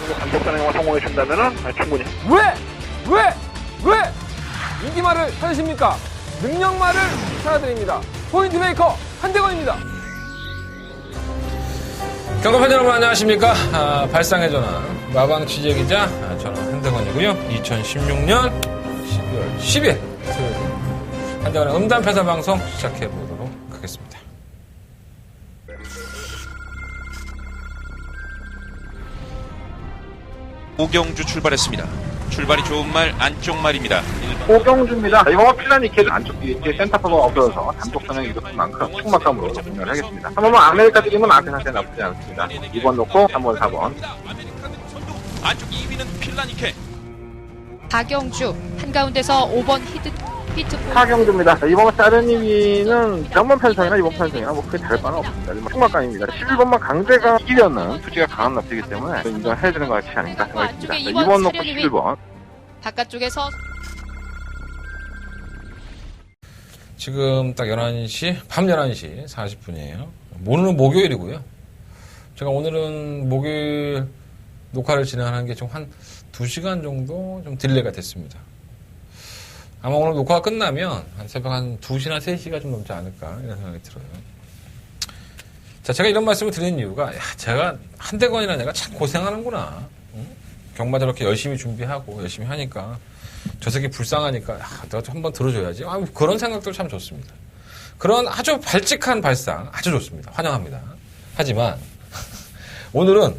단독 선행만 성공해 준다면은 충분히. 왜 인기말을 찾으십니까? 능력말을 찾아드립니다. 포인트 메이커 한대건입니다. 경고팬 여러분 안녕하십니까? 발상의 전환 마방 취재기자 저는 한대건이고요. 2016년 12월 10일 토요일 한대건의 음담패설 방송 시작해보도록 하겠습니다. 오경주 출발했습니다. 출발이 좋은 말 안쪽 말입니다. 오경주입니다. 이번 필라니케 안쪽 뒤에 센터퍼가 없어져서 단독 선행이 이겼은 만큼 충막감으로 정리를 하겠습니다. 3번은 아메리카 드림은 앞에 상태 나쁘지 않습니다. 2번 놓고 3번, 4번. 안쪽 2위는 필라니케. 박영주 한가운데서 5번 히트포 사경주입니다. 이번 사르니비는 전번 편성이나 이번 편성이나 뭐 크게 다를 바는 없습니다. 충막감입니다. 11번만 강제가 이기려는 투지가 강한 납치이기 때문에 인정해야 되는 것 같지 않은가 생각합니다. 2번 놓고 11번. 바깥쪽에서 지금 딱 11시, 밤 11시 40분이에요. 오늘은 목요일이고요. 제가 오늘은 목요일 녹화를 진행하는 게 좀 한 2시간 정도 좀 딜레이가 됐습니다. 아마 오늘 녹화가 끝나면 한 새벽 한 2시나 3시가 좀 넘지 않을까 이런 생각이 들어요. 자, 제가 이런 말씀을 드리는 이유가 제가 한대건이라는 애가 참 고생하는구나. 응? 경마 저렇게 열심히 준비하고 열심히 하니까 저 새끼 불쌍하니까 내가 좀 한번 들어줘야지. 그런 생각도 참 좋습니다. 그런 아주 발칙한 발상 아주 좋습니다. 환영합니다. 하지만 오늘은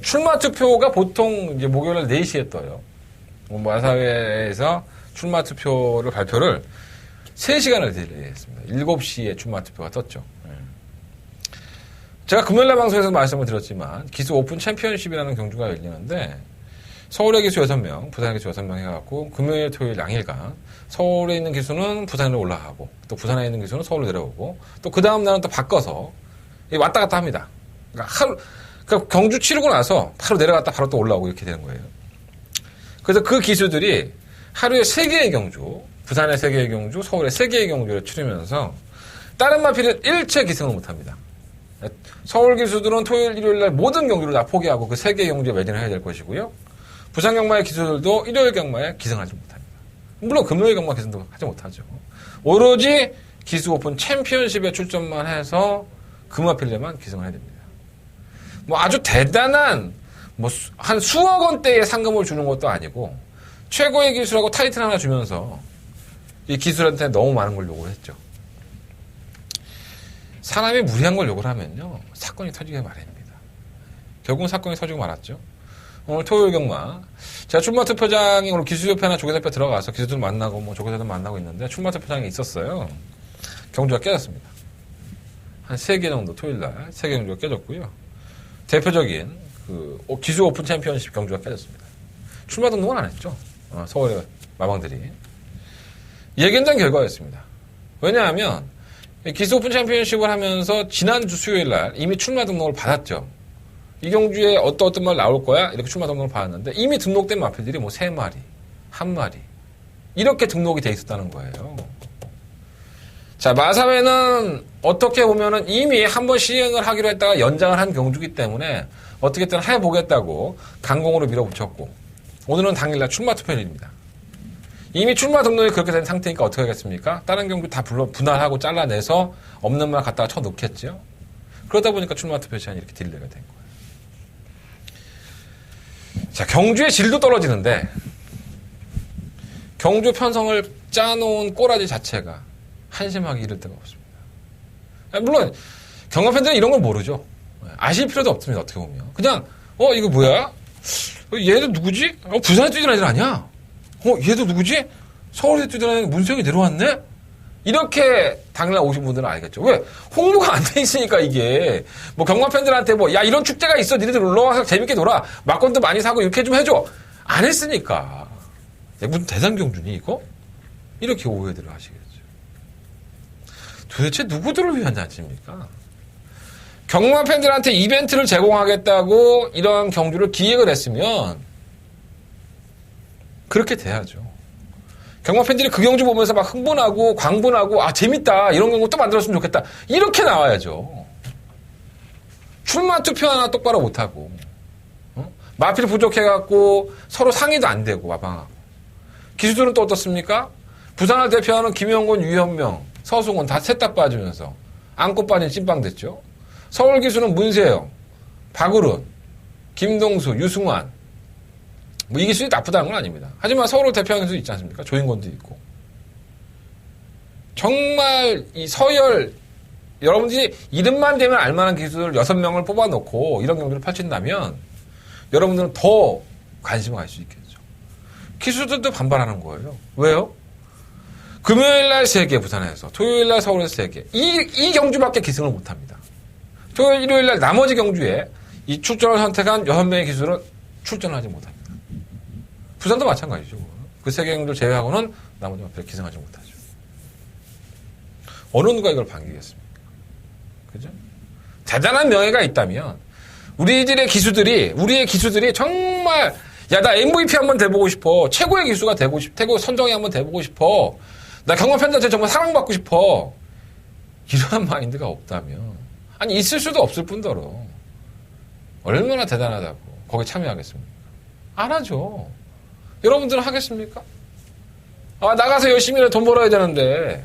출마 투표가 보통 이제 목요일 4시에 떠요. 마사회에서 출마 투표를 발표를 3시간을 딜레이했습니다. 7시에 출마 투표가 떴죠. 제가 금요일날 방송에서 말씀을 드렸지만 기수 오픈 챔피언십이라는 경주가 열리는데 서울의 기수 6명, 부산의 기수 6명 해갖고 금요일, 토요일 양일간 서울에 있는 기수는 부산으로 올라가고 또 부산에 있는 기수는 서울로 내려오고 또 그 다음 날은 또 바꿔서 왔다 갔다 합니다. 그러니까 경주 치르고 나서 바로 내려갔다 바로 또 올라오고 이렇게 되는 거예요. 그래서 그 기수들이 하루에 3개의 경주, 부산의 3개의 경주, 서울의 3개의 경주를 치르면서 다른 마필은 일체 기승을 못합니다. 서울 기수들은 토요일, 일요일 날 모든 경주를 다 포기하고 그 3개의 경주에 매진을 해야 될 것이고요. 부산 경마의 기수들도 일요일 경마에 기승하지 못합니다. 물론 금요일 경마 기승도 하지 못하죠. 오로지 기수 오픈 챔피언십에 출전만 해서 금화필레만 기승을 해야 됩니다. 뭐 아주 대단한 한 수억 원대의 상금을 주는 것도 아니고 최고의 기수라고 타이틀 하나 주면서 이 기수한테 너무 많은 걸 요구를 했죠. 사람이 무리한 걸 요구를 하면요 사건이 터지게 마련입니다. 결국은 사건이 터지고 말았죠. 오늘 토요일 경마 제가 출마 투표장에 오늘 기수협회나 조계대표 들어가서 기수들 만나고 조계대들 만나고 있는데 출마 투표장에 있었어요. 경주가 깨졌습니다. 한 3개 정도 토요일날 3개 경주가 깨졌고요. 대표적인 기수 오픈 챔피언십 경주가 깨졌습니다. 출마 등록은 안 했죠. 서울의 마방들이. 예견된 결과였습니다. 왜냐하면 기수 오픈 챔피언십을 하면서 지난주 수요일 날 이미 출마 등록을 받았죠. 이 경주에 어떤 말 나올 거야? 이렇게 출마 등록을 받았는데 이미 등록된 마필들이 3마리, 1마리 이렇게 등록이 돼 있었다는 거예요. 자, 마사회는 어떻게 보면은 이미 한번 시행을 하기로 했다가 연장을 한 경주기 때문에 어떻게든 해보겠다고 강공으로 밀어붙였고 오늘은 당일날 출마 투표일입니다. 이미 출마 등록이 그렇게 된 상태니까 어떻게 하겠습니까? 다른 경주 다 분할하고 잘라내서 없는 말 갖다가 쳐놓겠죠. 그러다 보니까 출마 투표 시간이 이렇게 딜레이가 된 거예요. 자, 경주의 질도 떨어지는데 경주 편성을 짜놓은 꼬라지 자체가 한심하기 이를 데가 없습니다. 물론 경마팬들은 이런 걸 모르죠. 아실 필요도 없습니다. 어떻게 보면 그냥 이거 뭐야? 얘도 누구지? 부산에 뛰던 애들 아니야? 얘도 누구지? 서울에 뛰던 애들 문수영이 내려왔네? 이렇게 당일날 오신 분들은 알겠죠. 왜? 홍보가 안 돼 있으니까 이게 경마팬들한테 야 이런 축제가 있어 니네들 올라와서 재밌게 놀아 막건도 많이 사고 이렇게 좀 해줘 안 했으니까 무슨 대상경주니 이거? 이렇게 오해들을 하시겠죠. 도대체 누구들을 위한 잔치입니까? 경마 팬들한테 이벤트를 제공하겠다고 이런 경주를 기획을 했으면 그렇게 돼야죠. 경마 팬들이 그 경주 보면서 막 흥분하고 광분하고 재밌다 이런 경우 또 만들었으면 좋겠다 이렇게 나와야죠. 출마 투표 하나 똑바로 못하고 마필이 부족해갖고 서로 상의도 안 되고 와방하고. 기수들은 또 어떻습니까? 부산을 대표하는 김영곤, 유현명, 서승원 다 셋 다 빠지면서 안고 빠진 찐빵 됐죠. 서울 기수는 문세영, 박으른, 김동수, 유승환. 뭐 이 기술이 나쁘다는 건 아닙니다. 하지만 서울을 대표하는 기수 있지 않습니까? 조인권도 있고. 정말 이 서열, 여러분들이 이름만 되면 알만한 기수를 6명을 뽑아놓고 이런 경기를 펼친다면 여러분들은 더 관심을 갈 수 있겠죠. 기수들도 반발하는 거예요. 왜요? 금요일날 3개 부산에서, 토요일날 서울에서 3개. 이 경주밖에 기승을 못합니다. 토요일, 일요일날 나머지 경주에 이 출전을 선택한 6명의 기수는 출전을 하지 못합니다. 부산도 마찬가지죠. 그 3개 경주를 제외하고는 나머지 마필에 기승하지 못하죠. 어느 누가 이걸 반기겠습니까? 그죠? 대단한 명예가 있다면 우리의 기수들이 정말 야, 나 MVP 한번 돼보고 싶어. 최고의 기수가 되고 싶어. 최고 선정에 한번 돼보고 싶어. 나 경마 팬들한테 정말 사랑받고 싶어. 이러한 마인드가 없다면 아니 있을 수도 없을 뿐더러 얼마나 대단하다고 거기에 참여하겠습니까? 안 하죠. 여러분들은 하겠습니까? 아, 나가서 열심히 돈 벌어야 되는데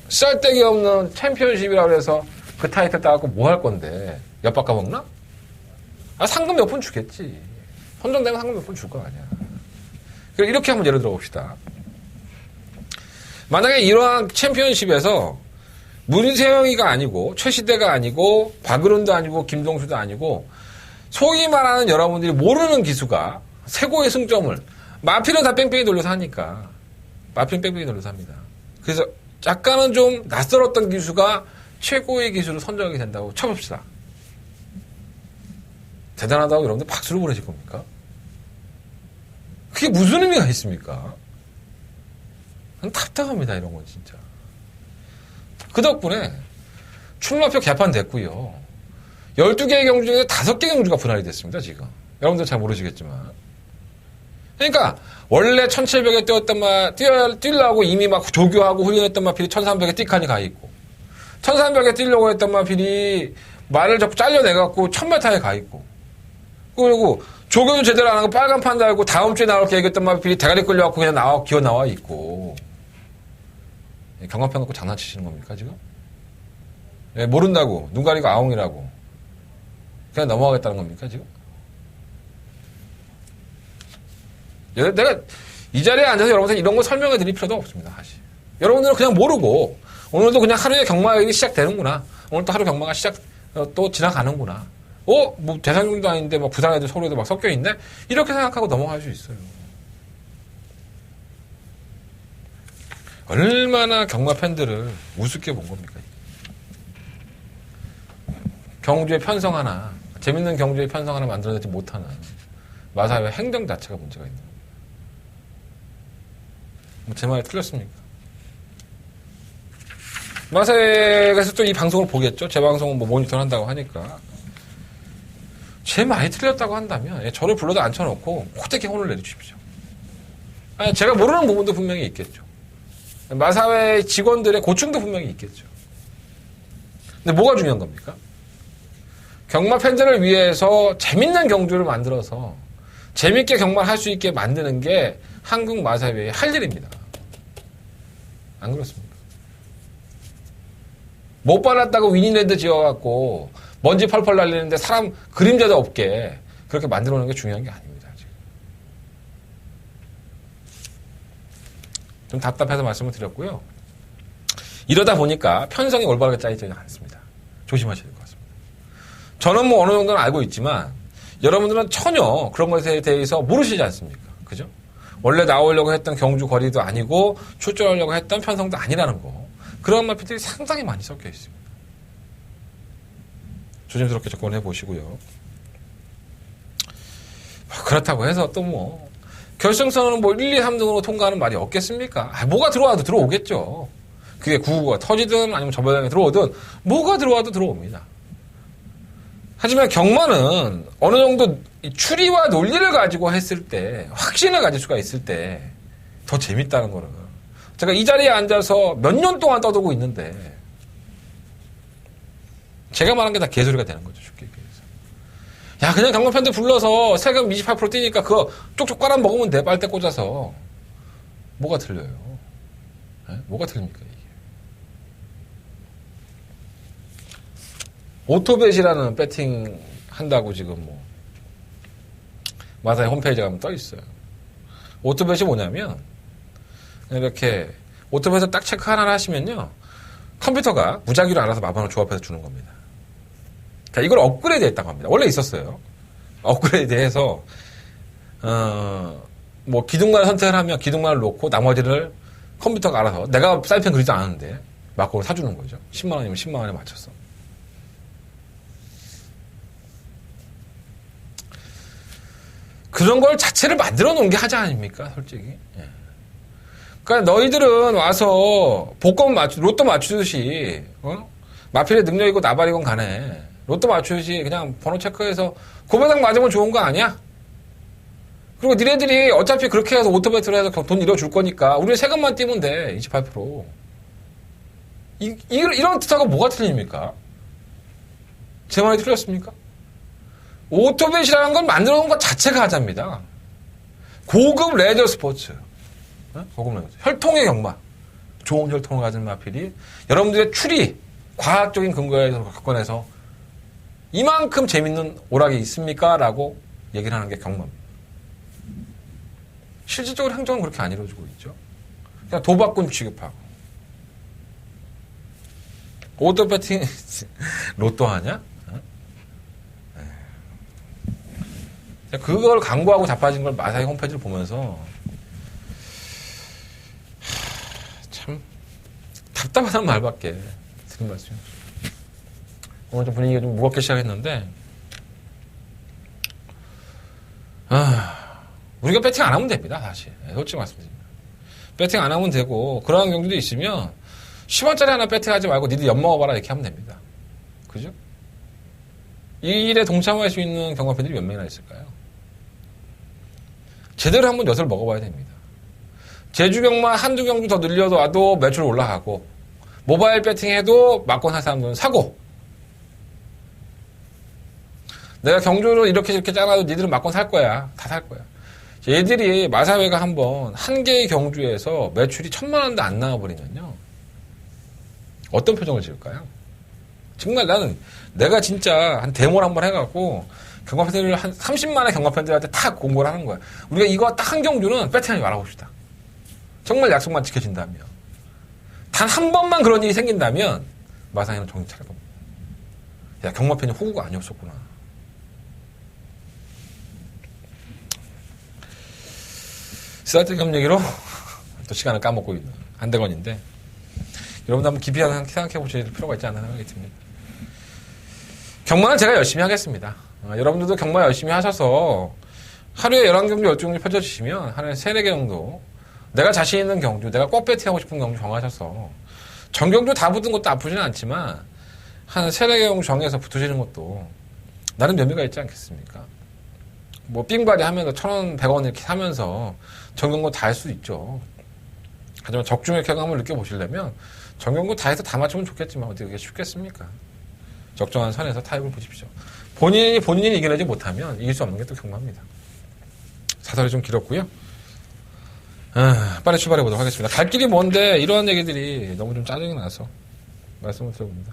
쌀데기 없는 챔피언십이라고 해서 그 타이틀 따갖고 뭐 할 건데 엿 바꿔먹나? 아, 상금 몇 푼 주겠지. 선정되면 상금 몇 푼 줄 거 아니야. 이렇게 한번 예를 들어 봅시다. 만약에 이러한 챔피언십에서 문세영이가 아니고 최시대가 아니고 박으른도 아니고 김동수도 아니고 소위 말하는 여러분들이 모르는 기수가 최고의 승점을 마필은 다 뺑뺑이 돌려서 하니까 마필은 뺑뺑이 돌려서 합니다. 그래서 약간은 좀 낯설었던 기수가 최고의 기수로 선정이 된다고 쳐봅시다. 대단하다고 여러분들 박수를 보내실 겁니까? 그게 무슨 의미가 있습니까? 답답합니다, 이런 건 진짜. 그 덕분에 출마표 개판됐고요. 12개의 경주 중에 5개 경주가 분할이 됐습니다, 지금. 여러분들 잘 모르시겠지만. 그러니까 원래 1700에 뛰려고 이미 막 조교하고 훈련했던 마필이 1300에 띠칸이 가 있고 1300에 뛰려고 했던 마필이 말을 자꾸 잘려내갖고 1000m에 가 있고 그리고 조교도 제대로 안 하고 빨간판 달고 다음 주에 나올 계획했던 마필이 대가리 끌려갖고 그냥 기어 나와 있고 경마편 갖고 장난치시는 겁니까 지금? 예, 모른다고 눈 가리고 아웅이라고 그냥 넘어가겠다는 겁니까 지금? 내가 이 자리에 앉아서 여러분들 이런 거 설명해 드릴 필요도 없습니다, 사실. 여러분들은 그냥 모르고, 오늘도 그냥 하루의 경마가 시작되는구나. 오늘 또 하루 경마가 또 지나가는구나. 뭐 대상경도 아닌데, 막 부산 애들 서울 애들 막 섞여 있네? 이렇게 생각하고 넘어갈 수 있어요. 얼마나 경마 팬들을 우습게 본 겁니까? 경주의 편성 하나, 재밌는 경주의 편성 하나 만들어내지 못하는 마사회 행정 자체가 문제가 있는 거예요. 제 말이 틀렸습니까? 마사회에서 또 이 방송을 보겠죠? 제 방송은 뭐 모니터를 한다고 하니까. 제 말이 틀렸다고 한다면, 저를 불러도 앉혀놓고 호되게 혼을 내주십시오. 아니, 제가 모르는 부분도 분명히 있겠죠. 마사회 직원들의 고충도 분명히 있겠죠. 근데 뭐가 중요한 겁니까? 경마 팬들을 위해서 재밌는 경주를 만들어서 재밌게 경마를 할 수 있게 만드는 게 한국 마사회의 할 일입니다. 안 그렇습니까? 못 받았다고 위니랜드 지어갖고 먼지 펄펄 날리는데 사람 그림자도 없게 그렇게 만들어 놓는 게 중요한 게 아닙니다. 지금. 좀 답답해서 말씀을 드렸고요. 이러다 보니까 편성이 올바르게 짜이지 않습니다. 조심하셔야 될 것 같습니다. 저는 뭐 어느 정도는 알고 있지만 여러분들은 전혀 그런 것에 대해서 모르시지 않습니까? 그죠? 원래 나오려고 했던 경주 거리도 아니고 출전하려고 했던 편성도 아니라는 거. 그런 마필들이 상당히 많이 섞여 있습니다. 조심스럽게 접근해 보시고요. 그렇다고 해서 또 뭐 결승선은 뭐 1, 2, 3등으로 통과하는 말이 없겠습니까? 뭐가 들어와도 들어오겠죠. 그게 999가 터지든 아니면 저변에 들어오든 뭐가 들어와도 들어옵니다. 하지만 경마는 어느 정도 추리와 논리를 가지고 했을 때, 확신을 가질 수가 있을 때 더 재밌다는 거는 제가 이 자리에 앉아서 몇 년 동안 떠들고 있는데 제가 말한 게 다 개소리가 되는 거죠, 쉽게 얘기해서. 야, 그냥 경마편들 불러서 세금 28% 뛰니까 그거 쪽쪽 빨아 먹으면 돼. 빨대 꽂아서. 뭐가 틀려요? 네? 뭐가 틀립니까, 이게? 오토벳이라는 배팅 한다고 지금 뭐, 마사의 홈페이지에 가면 떠 있어요. 오토벳이 뭐냐면, 이렇게, 오토벳을 딱 체크 하나를 하시면요, 컴퓨터가 무작위로 알아서 마번을 조합해서 주는 겁니다. 그러니까 이걸 업그레이드 했다고 합니다. 원래 있었어요. 업그레이드 해서, 뭐, 기둥만 선택을 하면 기둥만을 놓고 나머지를 컴퓨터가 알아서, 내가 사이펜 그리지 않았는데, 막 그걸 사주는 거죠. 10만원이면 10만원에 맞춰서. 그런 걸 자체를 만들어 놓은 게 하자 아닙니까, 솔직히. 예. 그러니까 너희들은 와서 복권 로또 맞추듯이, 마필의 능력이고 나발이건 간에, 로또 맞추듯이 그냥 번호 체크해서 고배당 맞으면 좋은 거 아니야? 그리고 니네들이 어차피 그렇게 해서 오토배트를 해서 돈 잃어줄 거니까, 우리 세금만 띄면 돼, 28%. 이런 뜻하고 뭐가 틀립니까? 제 말이 틀렸습니까? 오토벳이라는 건 만들어 놓은 것 자체가 하자입니다. 고급 레저 스포츠. 고급 레저. 혈통의 경마. 좋은 혈통을 가진 마필이 여러분들의 추리, 과학적인 근거에 접근해서 이만큼 재밌는 오락이 있습니까? 라고 얘기를 하는 게 경마입니다. 실질적으로 행정은 그렇게 안 이루어지고 있죠. 그냥 도박꾼 취급하고. 오토 배팅, 로또 하냐? 그걸 광고하고 자빠진 걸 마사의 홈페이지를 보면서 참 답답하다는 말밖에 드린 말씀이 없어요. 오늘 좀 분위기가 좀 무겁게 시작했는데 우리가 배팅 안 하면 됩니다. 사실 솔직히 말씀드립니다. 배팅 안 하면 되고 그러한 경우도 있으면 10원짜리 하나 배팅하지 말고 니들 엿 먹어봐라 이렇게 하면 됩니다. 그죠? 이 일에 동참할 수 있는 경마팬들이 몇 명이나 있을까요? 제대로 한번 엿을 먹어봐야 됩니다. 제주 경마 한두 경주 더 늘려도 와도 매출 올라가고 모바일 배팅해도 막권 할 사람들은 사고 내가 경주를 이렇게 짜놔도 니들은 막권 살 거야. 다 살 거야. 얘들이 마사회가 한번 한 개의 경주에서 매출이 1,000만 원도 안 나와버리면요. 어떤 표정을 지을까요? 정말 나는 내가 진짜 한 데모를 한번 해갖고 경마팬들 한 30만의 경마팬들한테 다 공고를 하는 거야. 우리가 이거 딱 한 경주는 배팅하지 말아봅시다. 정말 약속만 지켜진다면. 단 한 번만 그런 일이 생긴다면 마사회는 정신 차려봅니다. 야, 경마팬이 호구가 아니었었구나. 쓰잘데기 없는 얘기로 또 시간을 까먹고 있는 한대건인데 여러분도 한번 깊이 생각해 보실 필요가 있지 않나 생각이 듭니다. 경마는 제가 열심히 하겠습니다. 여러분들도 경마 열심히 하셔서 하루에 11경주, 12경주 펼쳐주시면 하루에 3, 4개 정도 내가 자신 있는 경주, 내가 꼭 배팅하고 싶은 경주 정하셔서 전경주 다 붙은 것도 나쁘지는 않지만 한 3, 4개 경주 정해서 붙으시는 것도 나름 묘미가 있지 않겠습니까? 뭐 삥바리 하면서 1,000원, 100원 이렇게 사면서 전경주 다 할 수 있죠. 하지만 적중의 쾌감을 느껴보시려면 전경주 다 해서 다 맞추면 좋겠지만 어떻게 그게 쉽겠습니까? 적정한 선에서 타협을 보십시오. 본인이 이겨내지 못하면 이길 수 없는 게 또 경마입니다. 사설이 좀 길었고요. 빨리 출발해 보도록 하겠습니다. 갈 길이 먼데 이러한 얘기들이 너무 좀 짜증이 나서 말씀을 드려봅니다.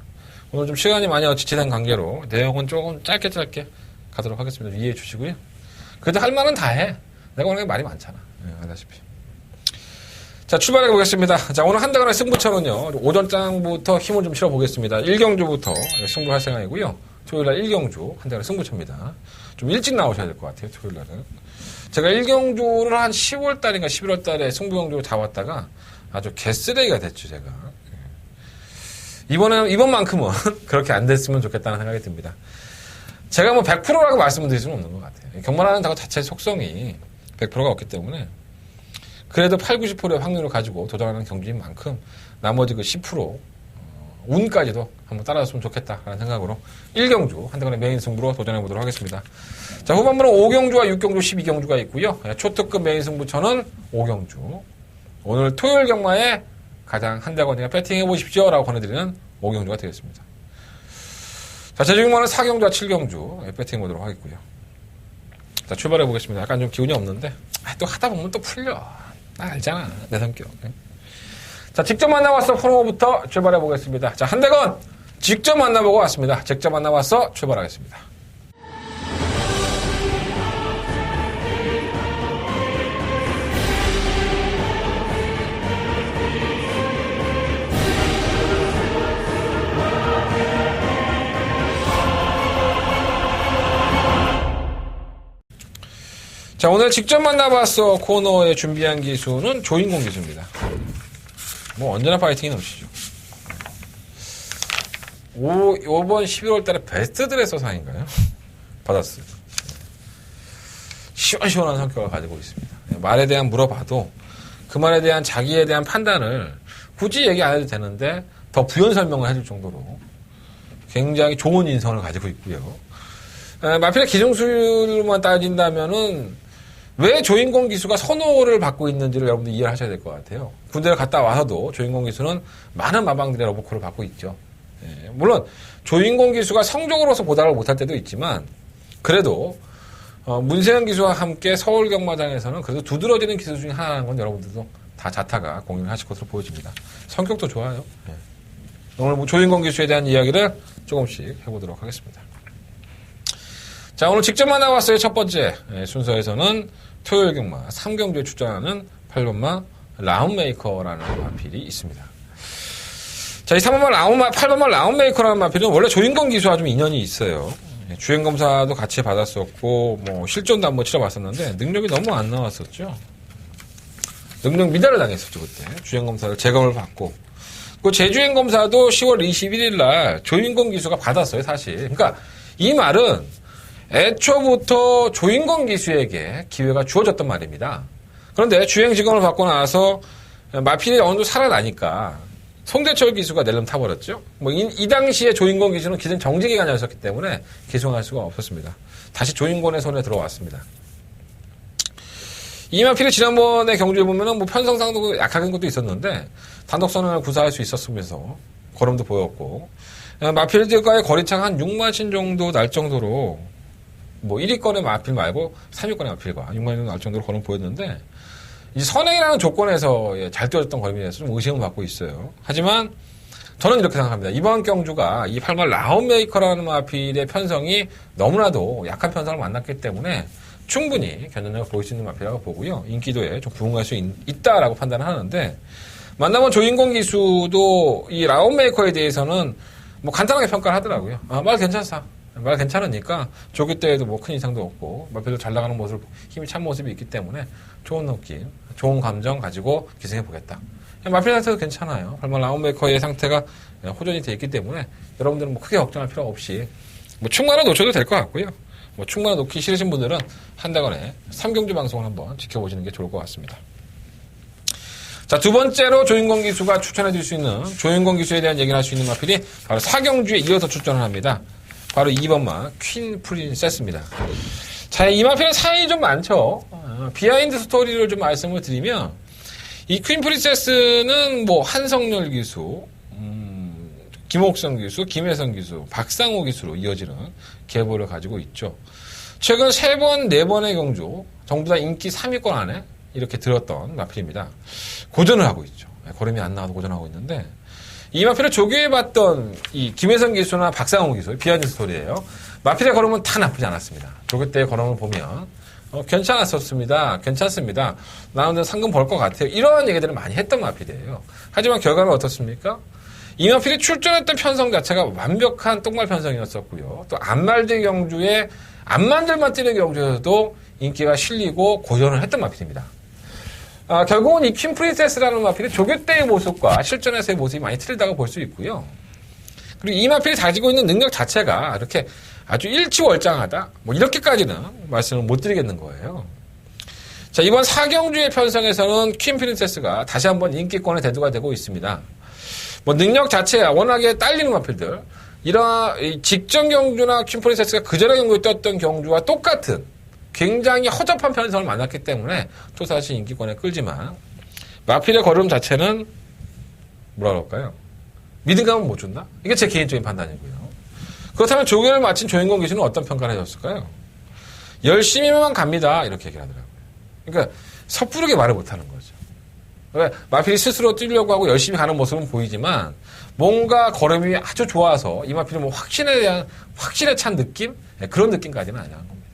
오늘 좀 시간이 많이 지체된 관계로 내용은 조금 짧게 가도록 하겠습니다. 이해해 주시고요. 그래도 할 말은 다 해. 내가 오늘 말이 많잖아. 알다시피. 자, 출발해 보겠습니다. 자, 오늘 한다간의 승부처는요, 오전장부터 힘을 좀 실어 보겠습니다. 1경주부터 승부할 생각이고요. 토요일날 1경주, 한다간의 승부처입니다. 좀 일찍 나오셔야 될 것 같아요, 토요일날은. 제가 1경주를 한 10월달인가 11월달에 승부경주로 잡았다가 아주 개쓰레기가 됐죠, 제가. 이번만큼은 그렇게 안 됐으면 좋겠다는 생각이 듭니다. 제가 뭐 100%라고 말씀을 드릴 수는 없는 것 같아요. 경마라는 것 자체의 속성이 100%가 없기 때문에 그래도 8, 90%의 확률을 가지고 도전하는 경주인 만큼 나머지 그 10% 운까지도 한번 따라줬으면 좋겠다라는 생각으로 1경주 한다간의 메인 승부로 도전해보도록 하겠습니다. 자, 후반부는 5경주와 6경주, 12경주가 있고요. 초특급 메인 승부처는 5경주. 오늘 토요일 경마에 가장 한다간이가 배팅해보십시오 라고 권해드리는 5경주가 되겠습니다. 자, 제주경마는 4경주와 7경주 배팅 보도록 하겠고요. 자, 출발해 보겠습니다. 약간 좀 기운이 없는데 또 하다 보면 또 풀려. 나 알잖아, 내 성격. 자, 직접 만나봤어 프로모부터 출발해 보겠습니다. 자, 한대건 직접 만나보고 왔습니다. 직접 만나봤어 출발하겠습니다. 자, 오늘 직접 만나봤어 코너에 준비한 기수는 조인공 기수입니다. 뭐 언제나 파이팅이 넘치죠. 이번 11월 달에 베스트 드레서상인가요? 받았어요. 시원시원한 성격을 가지고 있습니다. 말에 대한 물어봐도 그 말에 대한 자기에 대한 판단을 굳이 얘기 안 해도 되는데 더 부연 설명을 해줄 정도로 굉장히 좋은 인성을 가지고 있고요. 마필의 기중수율만 따진다면은 왜 조인공 기수가 선호를 받고 있는지를 여러분들 이해를 하셔야 될 것 같아요. 군대를 갔다 와서도 조인공 기수는 많은 마방들의 러브콜을 받고 있죠. 예, 물론 조인공 기수가 성적으로서 보답을 못할 때도 있지만 그래도 문세영 기수와 함께 서울 경마장에서는 그래도 두드러지는 기수 중에 하나라는 건 여러분들도 다 자타가 공유를 하실 것으로 보여집니다. 성격도 좋아요. 예. 오늘 뭐 조인공 기수에 대한 이야기를 조금씩 해보도록 하겠습니다. 자, 오늘 직접 만나봤어요. 첫 번째 순서에서는 토요일 경마 3경주에 출전하는 8번마 라운메이커라는 마필이 있습니다. 자, 이 8번마 라운메이커라는 마필은 원래 조인공 기수와 좀 인연이 있어요. 주행검사도 같이 받았었고, 뭐, 실전도 한번 치러봤었는데, 능력이 너무 안 나왔었죠. 능력 미달을 당했었죠, 그때. 주행검사를 재검을 받고. 그 재주행검사도 10월 21일 날 조인공 기수가 받았어요, 사실. 그러니까 이 말은 애초부터 조인공 기수에게 기회가 주어졌던 말입니다. 그런데 주행지검을 받고 나서 마필이 어느 정도 살아나니까 송대철 기수가 낼름 타버렸죠. 뭐 이 당시에 조인공 기수는 기존 정지기간이었기 때문에 계승할 수가 없었습니다. 다시 조인공의 손에 들어왔습니다. 이 마필이 지난번에 경주에 보면은 뭐 편성상도 약한 것도 있었는데 단독선을 구사할 수 있었으면서 걸음도 보였고 마필들과의 거리차가 한 6마신 정도 날 정도로 뭐 1위권의 마필 말고 3위권의 마필과 6마신 정도 날 정도로 걸음 보였는데 이 선행이라는 조건에서 잘 뛰어졌던 걸음에 대해서 좀 의심을 받고 있어요. 하지만 저는 이렇게 생각합니다. 이번 경주가 이 8번 라운메이커라는 마필의 편성이 너무나도 약한 편성을 만났기 때문에 충분히 견뎌내가 보일 수 있는 마필이라고 보고요. 인기도에 좀 부응할 수 있다라고 판단을 하는데 만나본 조인공 기수도 이 라운메이커에 대해서는 뭐 간단하게 평가를 하더라고요. 말 괜찮사. 말 괜찮으니까 조기 때에도 뭐 큰 이상도 없고 마필도 잘 나가는 모습, 힘이 찬 모습이 있기 때문에 좋은 느낌, 좋은 감정 가지고 기승해 보겠다. 마필 상태도 괜찮아요. 8번 라운메이커의 상태가 호전이 돼 있기 때문에 여러분들은 뭐 크게 걱정할 필요 없이 뭐 충만을 놓쳐도 될 것 같고요. 뭐 충만을 놓기 싫으신 분들은 한다건에 3경주 방송을 한번 지켜보시는 게 좋을 것 같습니다. 자, 두 번째로 조인공 기수가 추천해 줄 수 있는 조인공 기수에 대한 얘기를 할 수 있는 마필이 바로 4경주에 이어서 출전을 합니다. 바로 2번마 퀸 프린세스입니다. 자, 이 마필은 사연이 좀 많죠. 비하인드 스토리를 좀 말씀을 드리면 이 퀸 프린세스는 뭐 한성열 기수, 김옥성 기수, 김혜성 기수, 박상호 기수로 이어지는 계보를 가지고 있죠. 최근 3번, 4번의 경주 전부 다 인기 3위권 안에 이렇게 들었던 마필입니다. 고전을 하고 있죠. 걸음이 안 나와도 고전하고 있는데 이 마필을 조교해봤던 이 김혜성 기수나 박상호 기수, 비하인드 스토리예요. 마필의 걸음은 다 나쁘지 않았습니다. 조교 때의 걸음을 보면 괜찮았었습니다. 괜찮습니다. 나오는 상금 벌 것 같아요. 이런 얘기들을 많이 했던 마필이에요. 하지만 결과는 어떻습니까? 이 마필이 출전했던 편성 자체가 완벽한 똥말 편성이었었고요. 또 안말들 경주에 안만들만 뛰는 경주에서도 인기가 실리고 고전을 했던 마필입니다. 결국은 이 퀸 프린세스라는 마필이 조교 때의 모습과 실전에서의 모습이 많이 틀리다고 볼 수 있고요. 그리고 이 마필이 가지고 있는 능력 자체가 이렇게 아주 일치월장하다. 뭐 이렇게까지는 말씀을 못 드리겠는 거예요. 자, 이번 4경주의 편성에서는 퀸 프린세스가 다시 한번 인기권의 대두가 되고 있습니다. 뭐 능력 자체가 워낙에 딸리는 마필들, 이런 직전 경주나 퀸 프린세스가 그전의 경주에 떴던 경주와 똑같은 굉장히 허접한 편성을 만났기 때문에 또다시 인기권에 끌지만 마필의 걸음 자체는 뭐라 그럴까요? 믿음감은 못 준다? 이게 제 개인적인 판단이고요. 그렇다면 조계를 마친 조인공 기수는 어떤 평가를 해줬을까요? 열심히만 갑니다. 이렇게 얘기를 하더라고요. 그러니까 섣부르게 말을 못하는 거죠. 그러니까 마필이 스스로 뛰려고 하고 열심히 가는 모습은 보이지만 뭔가 걸음이 아주 좋아서 이 마필은 뭐 확신에 찬 느낌? 네, 그런 느낌까지는 아니라는 겁니다.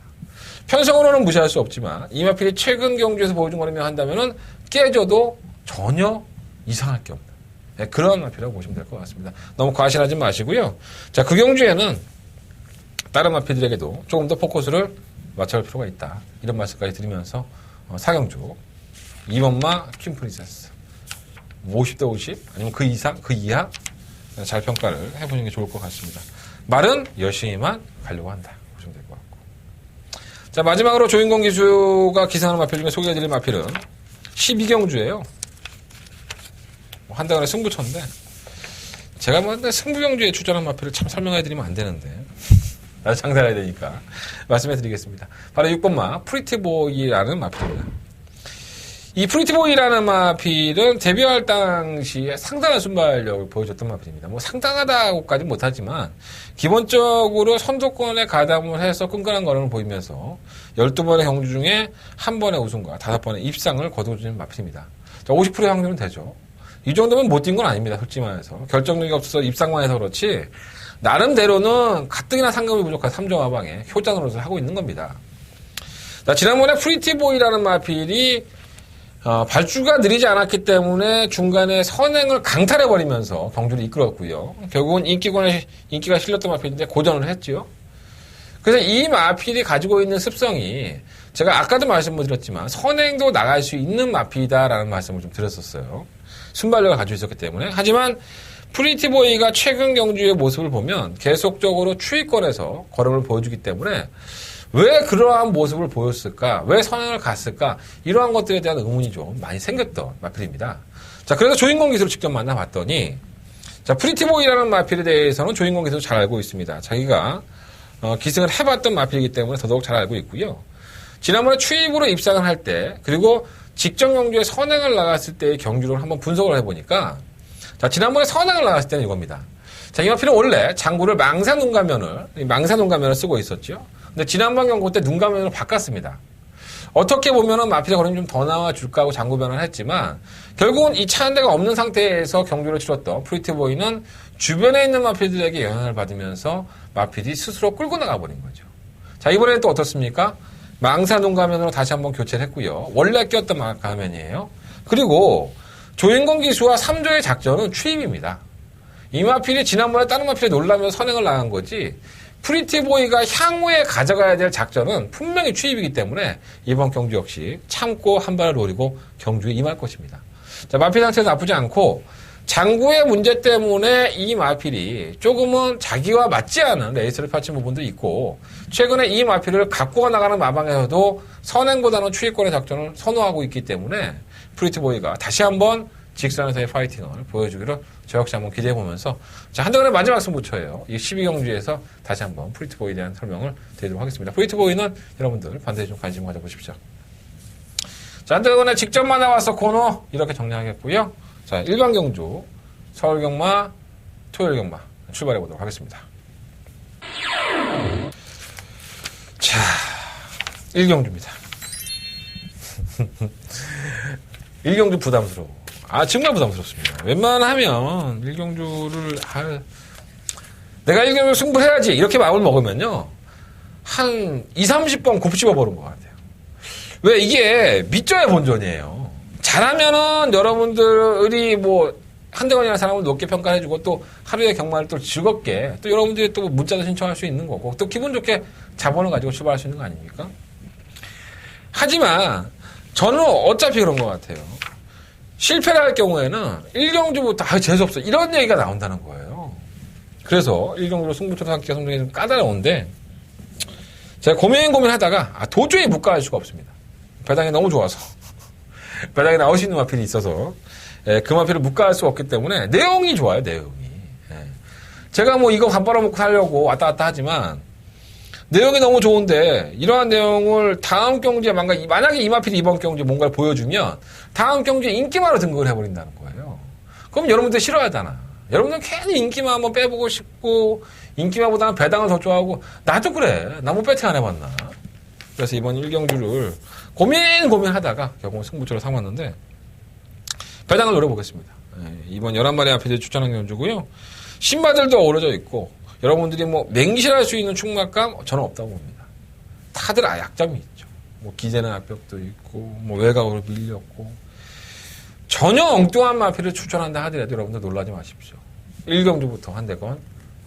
편성으로는 무시할 수 없지만 이 마필이 최근 경주에서 보여준 거라며 한다면은 깨져도 전혀 이상할 게 없는 네, 그런 마필이라고 보시면 될 것 같습니다. 너무 과신하지 마시고요. 자, 그 경주에는 다른 마필들에게도 조금 더 포커스를 맞춰볼 필요가 있다. 이런 말씀까지 드리면서 4경주 2번마 퀸 프린세스 50대 50 아니면 그 이상 그 이하 잘 평가를 해보는 게 좋을 것 같습니다. 말은 열심히만 가려고 한다 보시면 될 것 같고. 자, 마지막으로 조인공 기수가 기사하는 마필 중에 소개해드릴 마필은 12경주예요. 한다간에 승부처인데 제가 뭐 승부경주에 출전한 마필을 참 설명해드리면 안 되는데 나도 장사해야 되니까 말씀해드리겠습니다. 바로 6번마 프리티보이라는 마필입니다. 이 프리티보이라는 마필은 데뷔할 당시에 상당한 순발력을 보여줬던 마필입니다. 뭐 상당하다고까지는 못하지만 기본적으로 선두권에 가담을 해서 끈끈한 걸음을 보이면서 12번의 경주 중에 1번의 우승과 5번의 입상을 거두어주는 마필입니다. 자, 50%의 확률은 되죠. 이 정도면 못 뛴 건 아닙니다. 솔직히 말해서. 결정력이 없어서 입상만 해서 그렇지 나름대로는 가뜩이나 상금이 부족한 3점 하방에 효자 노릇을 하고 있는 겁니다. 자, 지난번에 프리티보이라는 마필이 발주가 느리지 않았기 때문에 중간에 선행을 강탈해버리면서 경주를 이끌었고요. 결국은 인기가 실렸던 마필인데 고전을 했죠. 그래서 이 마필이 가지고 있는 습성이 제가 아까도 말씀드렸지만 선행도 나갈 수 있는 마필이다라는 말씀을 좀 드렸었어요. 순발력을 가지고 있었기 때문에. 하지만 프리티보이가 최근 경주의 모습을 보면 계속적으로 추위권에서 걸음을 보여주기 때문에 왜 그러한 모습을 보였을까? 왜 선행을 갔을까? 이러한 것들에 대한 의문이 좀 많이 생겼던 마필입니다. 자, 그래서 조인공 기수를 직접 만나봤더니 자, 프리티보이라는 마필에 대해서는 조인공 기수도 잘 알고 있습니다. 자기가 기승을 해봤던 마필이기 때문에 더더욱 잘 알고 있고요. 지난번에 추입으로 입상을 할 때 그리고 직전 경주에 선행을 나갔을 때의 경주를 한번 분석을 해보니까 자, 지난번에 선행을 나갔을 때는 이겁니다. 자, 이 마필은 원래 장구를 망사 눈가면을 쓰고 있었죠. 근데 지난번 경고 때 눈가면으로 바꿨습니다. 어떻게 보면은 마필의 걸음이 좀 더 나와줄까 하고 장구 변화를 했지만 결국은 이 차 한 대가 없는 상태에서 경주를 치렀던 프리티보이는 주변에 있는 마필들에게 영향을 받으면서 마필이 스스로 끌고 나가버린 거죠. 자, 이번에는 또 어떻습니까? 망사 눈가면으로 다시 한번 교체를 했고요. 원래 꼈던 가면이에요. 그리고 조인공 기수와 3조의 작전은 추임입니다. 이 마필이 지난번에 다른 마필에 놀라면서 선행을 나간 거지 프리티보이가 향후에 가져가야 될 작전은 분명히 추입이기 때문에 이번 경주 역시 참고 한 발을 노리고 경주에 임할 것입니다. 자, 마필 상태도 나쁘지 않고 장구의 문제 때문에 이 마필이 조금은 자기와 맞지 않은 레이스를 펼친 부분도 있고 최근에 이 마필을 갖고 나가는 마방에서도 선행보다는 추입권의 작전을 선호하고 있기 때문에 프리티보이가 다시 한번 직선에서의 파이팅을 보여주기를 저 역시 한번 기대해보면서 자, 한동안의 마지막 승부처예요. 이 12경주에서 다시 한번 프리티보이에 대한 설명을 드리도록 하겠습니다. 프리티보이는 여러분들 반드시 좀 관심 가져보십시오. 자, 한동안에 직접 만나와서 코너 이렇게 정리하겠고요. 자, 일반경주 서울경마, 토요일경마 출발해보도록 하겠습니다. 자, 1경주입니다. 1경주 부담스러워. 정말 부담스럽습니다. 웬만하면 1경주를 내가 1경주 승부해야지 이렇게 마음을 먹으면요 한 20-30번 곱씹어 보는 것 같아요. 왜 이게 밑져야 본전이에요. 잘하면은 여러분들이 뭐 한대건이라는 사람을 높게 평가해주고 또 하루의 경마를 또 즐겁게 또 여러분들이 또 문자도 신청할 수 있는 거고 또 기분 좋게 자본을 가지고 출발할 수 있는 거 아닙니까? 하지만 저는 어차피 그런 것 같아요. 실패를 할 경우에는 1경주부터 재수없어 이런 얘기가 나온다는 거예요. 그래서 1경주로 승부처를 삼기가 상당히 좀 까다로운데 제가 고민하다가 도저히 묵과할 수가 없습니다. 배당이 너무 좋아서 배당에 나올 수 있는 마필이 있어서 그 마필을 묵과할 수가 없기 때문에 내용이 좋아요. 내용이. 제가 뭐 이거 밥 벌어먹고 살려고 왔다 갔다 하지만 내용이 너무 좋은데 이러한 내용을 다음 경주에 만약에 이 마필이 이번 경주에 뭔가를 보여주면 다음 경주에 인기마로 등극을 해버린다는 거예요. 그럼 여러분들 싫어하잖아. 여러분들 괜히 인기만 한번 빼보고 싶고 인기만보다는 배당을 더 좋아하고 나도 그래. 나 뭐 배팅 안 해봤나. 그래서 이번 1경주를 고민하다가 결국 승부처로 삼았는데 배당을 노려보겠습니다. 이번 11마리 앞에 추천한 경주고요. 신바들도 어우러져 있고 여러분들이 뭐 맹실할 수 있는 충막감 저는 없다고 봅니다. 다들 약점이 있죠. 뭐 기재는 압력도 있고 뭐 외곽으로 밀렸고 전혀 엉뚱한 마피를 추천한다 하더라도 여러분들 놀라지 마십시오. 1경주부터 한 대건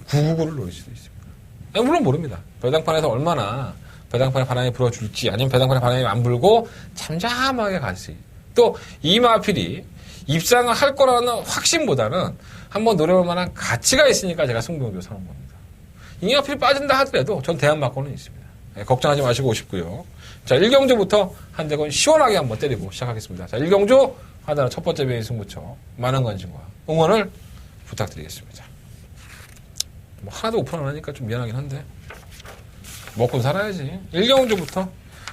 999를 노릴 수도 있습니다. 물론 모릅니다. 배당판에서 얼마나 배당판에 바람이 불어줄지 아니면 배당판에 바람이 안 불고 잠잠하게 갈지 또 이 마필이 입상을 할 거라는 확신보다는 한번 노려볼 만한 가치가 있으니까 제가 승부경주 사는 겁니다. 이 마필이 빠진다 하더라도 전 대안 맞고는 있습니다. 걱정하지 마시고 오십고요. 자, 1경주부터 한 대건 시원하게 한번 때리고 시작하겠습니다. 자, 1경주 하나는 첫 번째 배인 승부처 많은 관심과 응원을 부탁드리겠습니다. 뭐 하나도 오픈 안 하니까 좀 미안하긴 한데 먹고 살아야지. 1경주부터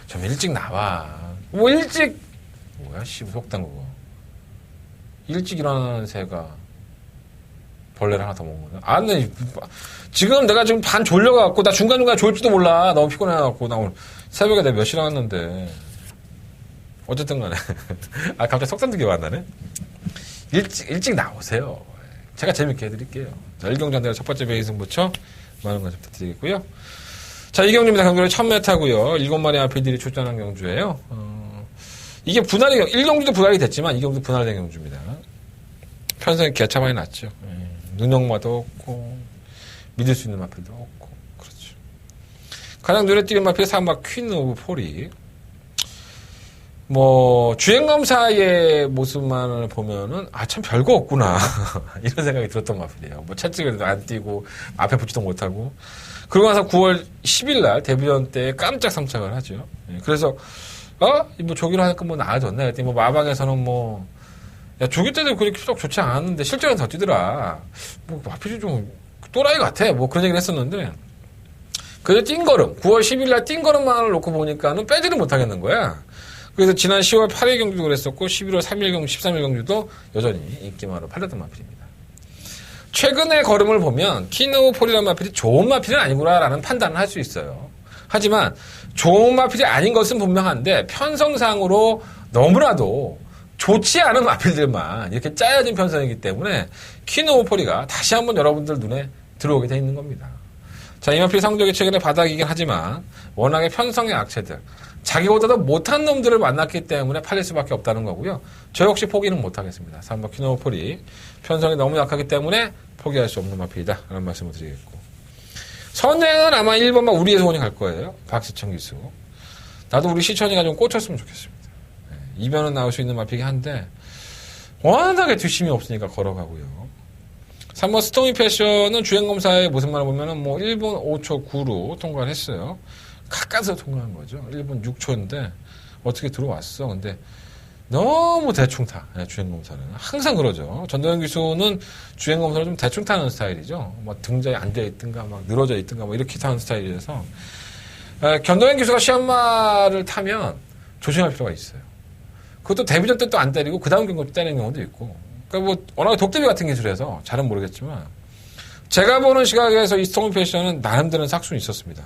좀 일찍 나와. 뭐 일찍 뭐야 씨 속단 그거. 일찍 일어나는 새가 벌레를 하나 더 먹는 거야. 아, 근데 지금 내가 지금 반 졸려갖고 나 중간중간 졸지도 몰라. 너무 피곤해갖고 나 오늘 새벽에 내가 몇 시에 나왔는데 어쨌든 간에 아 갑자기 속단도 기억 안 나네. 일찍 나오세요. 제가 재밌게 해드릴게요. 자, 1경주 첫 번째 베이스 승부처 많은 관심 부탁드리겠고요. 자, 이 경주입니다. 경주는 1000m고요. 7마리 앞에들이 출전한 경주예요. 이게 1경주도 분할이 됐지만 2경주도 분할된 경주입니다. 편성이 개차 많이 났죠. 눈형마도 없고 믿을 수 있는 마필도 없고 그렇죠. 가장 눈에 띄는 마필이 3박 퀸 오브 폴이 뭐 주행검사의 모습만을 보면은 아 참 별거 없구나 이런 생각이 들었던 마필이에요. 뭐 채찍을 안 띄고 앞에 붙지도 못하고 그러고 나서 9월 10일 날 데뷔전 때 깜짝 상착을 하죠. 그래서 뭐 조기로 하니까 뭐 나아졌네. 그랬더니 뭐 마방에서는 뭐 야 조기 때도 그렇게 썩 좋지 않았는데 실전에 더 뛰더라. 뭐 마필이 좀 또라이 같아. 뭐 그런 얘기를 했었는데 그래서 띵걸음 9월 10일 날 띵걸음만을 놓고 보니까는 빼지를 못하겠는 거야. 그래서 지난 10월 8일 경주도 그랬었고 11월 3일 경주, 13일 경주도 여전히 인기만으로 팔렸던 마필입니다. 최근의 걸음을 보면 키누폴이라는 마필이 좋은 마필은 아니구나라는 판단을 할 수 있어요. 하지만 좋은 마필이 아닌 것은 분명한데 편성상으로 너무나도 좋지 않은 마필들만 이렇게 짜여진 편성이기 때문에 키누폴이가 다시 한번 여러분들 눈에 들어오게 돼 있는 겁니다. 자, 이 마필 성적이 최근에 바닥이긴 하지만 워낙에 편성의 악체들 자기보다도 못한 놈들을 만났기 때문에 팔릴 수밖에 없다는 거고요. 저 역시 포기는 못하겠습니다. 3번 키노폴이 편성이 너무 약하기 때문에 포기할 수 없는 마필이다 라는 말씀을 드리겠고 선행은 아마 1번만 우리의 소원이 갈 거예요. 박시청 기수. 나도 우리 시천이가 좀 꽂혔으면 좋겠습니다. 이변은 나올 수 있는 마필이긴 한데 워낙에 뒷심이 없으니까 걸어가고요. 3번 스토미 패션은 주행검사의 모습만 보면은 뭐 1분 5초 9로 통과를 했어요. 가까스로 통과한 거죠. 1분 6초인데 어떻게 들어왔어. 근데 너무 대충 타. 주행검사는. 항상 그러죠. 전도현 기수는 주행검사를 좀 대충 타는 스타일이죠. 뭐 등자에 앉아있든가 막 늘어져 있든가 뭐 이렇게 타는 스타일이라서 견도현 기수가 시험마를 타면 조심할 필요가 있어요. 그것도 데뷔전 때 또 안 때리고 그 다음 경기 때리는 경우도 있고 그러니까 뭐 워낙에 독대비 같은 기술이라서 잘은 모르겠지만 제가 보는 시각에서 이 스토미 패션은 나름대로 삭순이 있었습니다.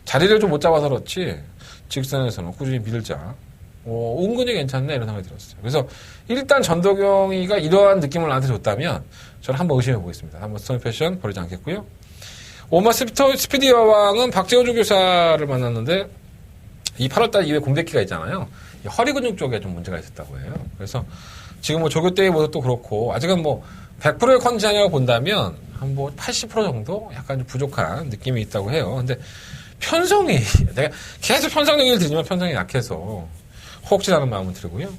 자리를 좀 못 잡아서 그렇지 직선에서는 꾸준히 밀자 은근히 괜찮네 이런 생각이 들었어요. 그래서 일단 전도경이가 이러한 느낌을 나한테 줬다면 저는 한번 의심해 보겠습니다. 한번 스토미 패션 버리지 않겠고요. 오마 스피디 여왕은 박재호 조교사를 만났는데 이 8월달 이후에 공백기가 있잖아요. 이 허리 근육 쪽에 좀 문제가 있었다고 해요. 그래서 지금 뭐 조교 때의 모습도 그렇고 아직은 뭐 100%의 컨디션이라고 본다면 한 뭐 80% 정도 약간 좀 부족한 느낌이 있다고 해요. 근데 편성이 내가 계속 편성 얘기를 들으면 편성이 약해서 혹시라는 마음은 들고요.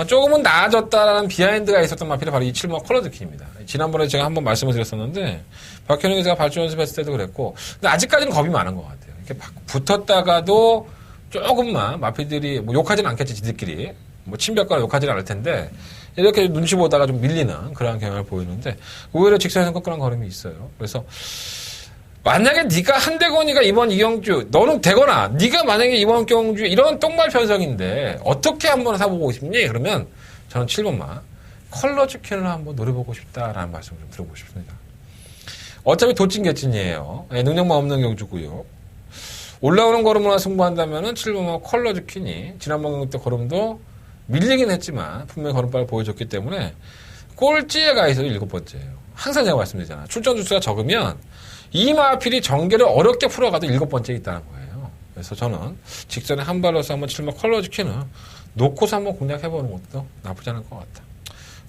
조금은 나아졌다라는 비하인드가 있었던 마필이 바로 이 7번 컬러드키입니다. 지난번에 제가 한번 말씀을 드렸었는데 박현웅이 제가 발주 연습했을 때도 그랬고 근데 아직까지는 겁이 많은 것 같아요. 이렇게 붙었다가도 조금만 마필들이 뭐 욕하지는 않겠지 지들끼리 뭐 친벽가로 욕하지는 않을 텐데 이렇게 눈치 보다가 좀 밀리는 그런 경향을 보이는데 오히려 직선에서 꺾으는 걸음이 있어요. 그래서 만약에 네가 한대건이가 이번 이경주 너는 되거나 네가 만약에 이번 경주 이런 똥말 편성인데 어떻게 한번 사보고 싶니? 그러면 저는 7번만 컬러 치킨을 한번 노려보고 싶다라는 말씀을 좀 드려보고 싶습니다. 어차피 도찐개찐이에요. 예, 능력만 없는 경주고요. 올라오는 걸음으로 승부한다면은 7번만 컬러 치킨이 지난번 경기 때 걸음도 밀리긴 했지만 분명히 걸음발을 보여줬기 때문에 꼴찌에 가 있어도 7번째예요. 항상 제가 말씀드리잖아요. 출전 주수가 적으면 이 마필이 전개를 어렵게 풀어가도 7번째에 있다는 거예요. 그래서 저는 직전에 한 발로서 한번 7번 컬러 치킨을 놓고서 한번 공략해보는 것도 나쁘지 않을 것 같다.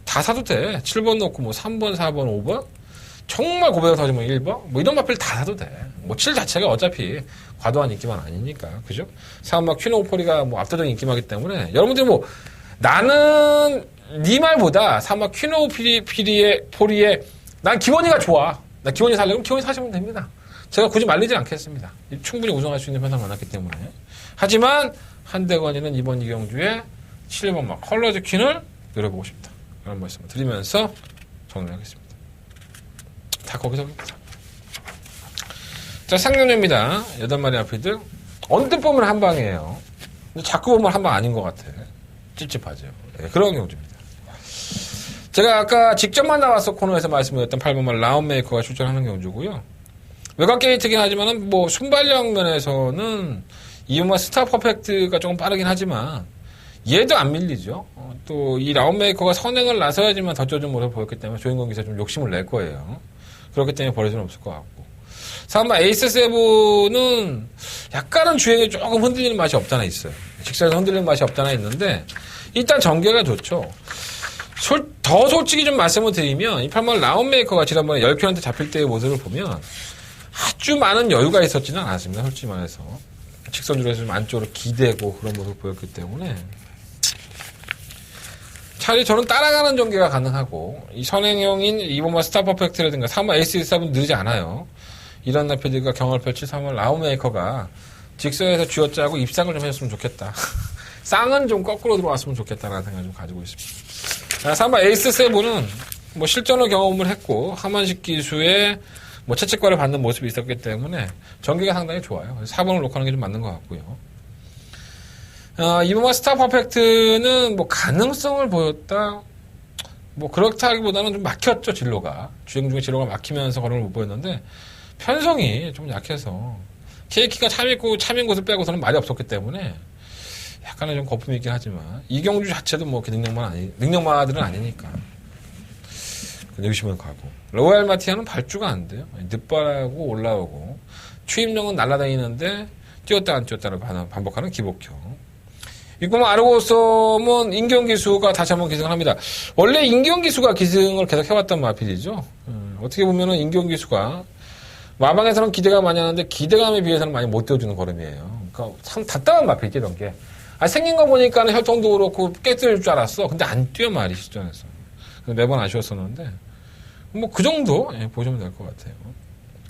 다 사도 돼. 7번 놓고 뭐 3번, 4번, 5번 정말 고백을 터지면 1번 뭐 이런 마필 다 사도 돼. 뭐 7 자체가 어차피 과도한 인기만 아니니까. 그죠? 3번 퀸오포리가 뭐 압도적인 인기만이기 때문에 여러분들이 뭐 나는 네 말보다 3번 퀸오포리의 난 기원이가 좋아. 나 기원이 살려면 기원이 사시면 됩니다. 제가 굳이 말리지 않겠습니다. 충분히 우승할 수 있는 편을 만났기 때문에. 하지만 한대건이는 이번 이경주에 7번 막 컬러즈 퀸을 노려보고 싶다. 그런 말씀을 드리면서 정리하겠습니다. 다 거기서입니다. 자, 상용료입니다. 8마리 앞이들. 언뜻 보면 한 방이에요. 근데 자꾸 보면 한 방 아닌 것 같아. 찝찝하죠. 네, 그런 경주입니다. 제가 아까 직접만 나와서 코너에서 말씀드렸던 8번만 라운메이커가 출전하는 경주고요. 외곽 게이트긴 하지만은 뭐 순발력 면에서는 이번만 스타 퍼펙트가 조금 빠르긴 하지만 얘도 안 밀리죠. 또 이 라운메이커가 선행을 나서야지만 더 쪄준 모습을 보였기 때문에 조인권 기사 좀 욕심을 낼 거예요. 그렇기 때문에 버릴 수는 없을 것 같고. 3번 에이스 세븐은 약간은 주행이 조금 흔들리는 맛이 없잖아 있어요. 직선에서 흔들리는 맛이 없잖아 있는데 일단 전개가 좋죠. 더 솔직히 좀 말씀을 드리면 이 8번 라운메이커가 지난번에 10킬한테 잡힐 때의 모습을 보면 아주 많은 여유가 있었지는 않았습니다. 솔직히 말해서. 직선줄에서 좀 안쪽으로 기대고 그런 모습을 보였기 때문에 차라리 저는 따라가는 전개가 가능하고 이 선행형인 2번만 스타 퍼펙트라든가 3번 에이스 1사분 느리지 않아요. 이런 나피들과 경험을 펼칠 3번 라운메이커가 직선에서 쥐어짜고 입상을 좀 해줬으면 좋겠다. 쌍은 좀 거꾸로 들어왔으면 좋겠다라는 생각을 좀 가지고 있습니다. 3번 에이스 세븐은 뭐 실전을 경험을 했고 하만식 기수의 뭐 채찍과를 받는 모습이 있었기 때문에 전개가 상당히 좋아요. 그래서 4번을 놓고 하는 게 좀 맞는 것 같고요. 이번만 스타 퍼펙트는 뭐 가능성을 보였다. 뭐 그렇다기보다는 좀 막혔죠, 진로가. 주행 중에 진로가 막히면서 걸음을 못 보였는데 편성이 좀 약해서 케이키가 참인 곳을 빼고서는 말이 없었기 때문에 약간은 좀 거품이 있긴 하지만 이경주 자체도 뭐 능력마들은 아니니까 의심은 가고 로얄 마티아는 발주가 안 돼요. 늦발하고 올라오고 추임력은 날아다니는데 뛰었다 안 뛰었다를 반복하는 기복형. 이거만 아르고섬은 인경기수가 다시 한번 기승을 합니다. 원래 인경기수가 기승을 계속 해왔던 마필이죠. 어떻게 보면은 인경기수가 마방에서는 기대가 많이 하는데 기대감에 비해서는 많이 못 띄워주는 걸음이에요. 그러니까 참 답답한 마필이지 이런 게. 생긴 거 보니까는 혈통도 그렇고 깨뜨릴 줄 알았어. 근데 안 뛰어 말이 시전에서. 매번 아쉬웠었는데 뭐 그 정도 보시면 될 것 같아요.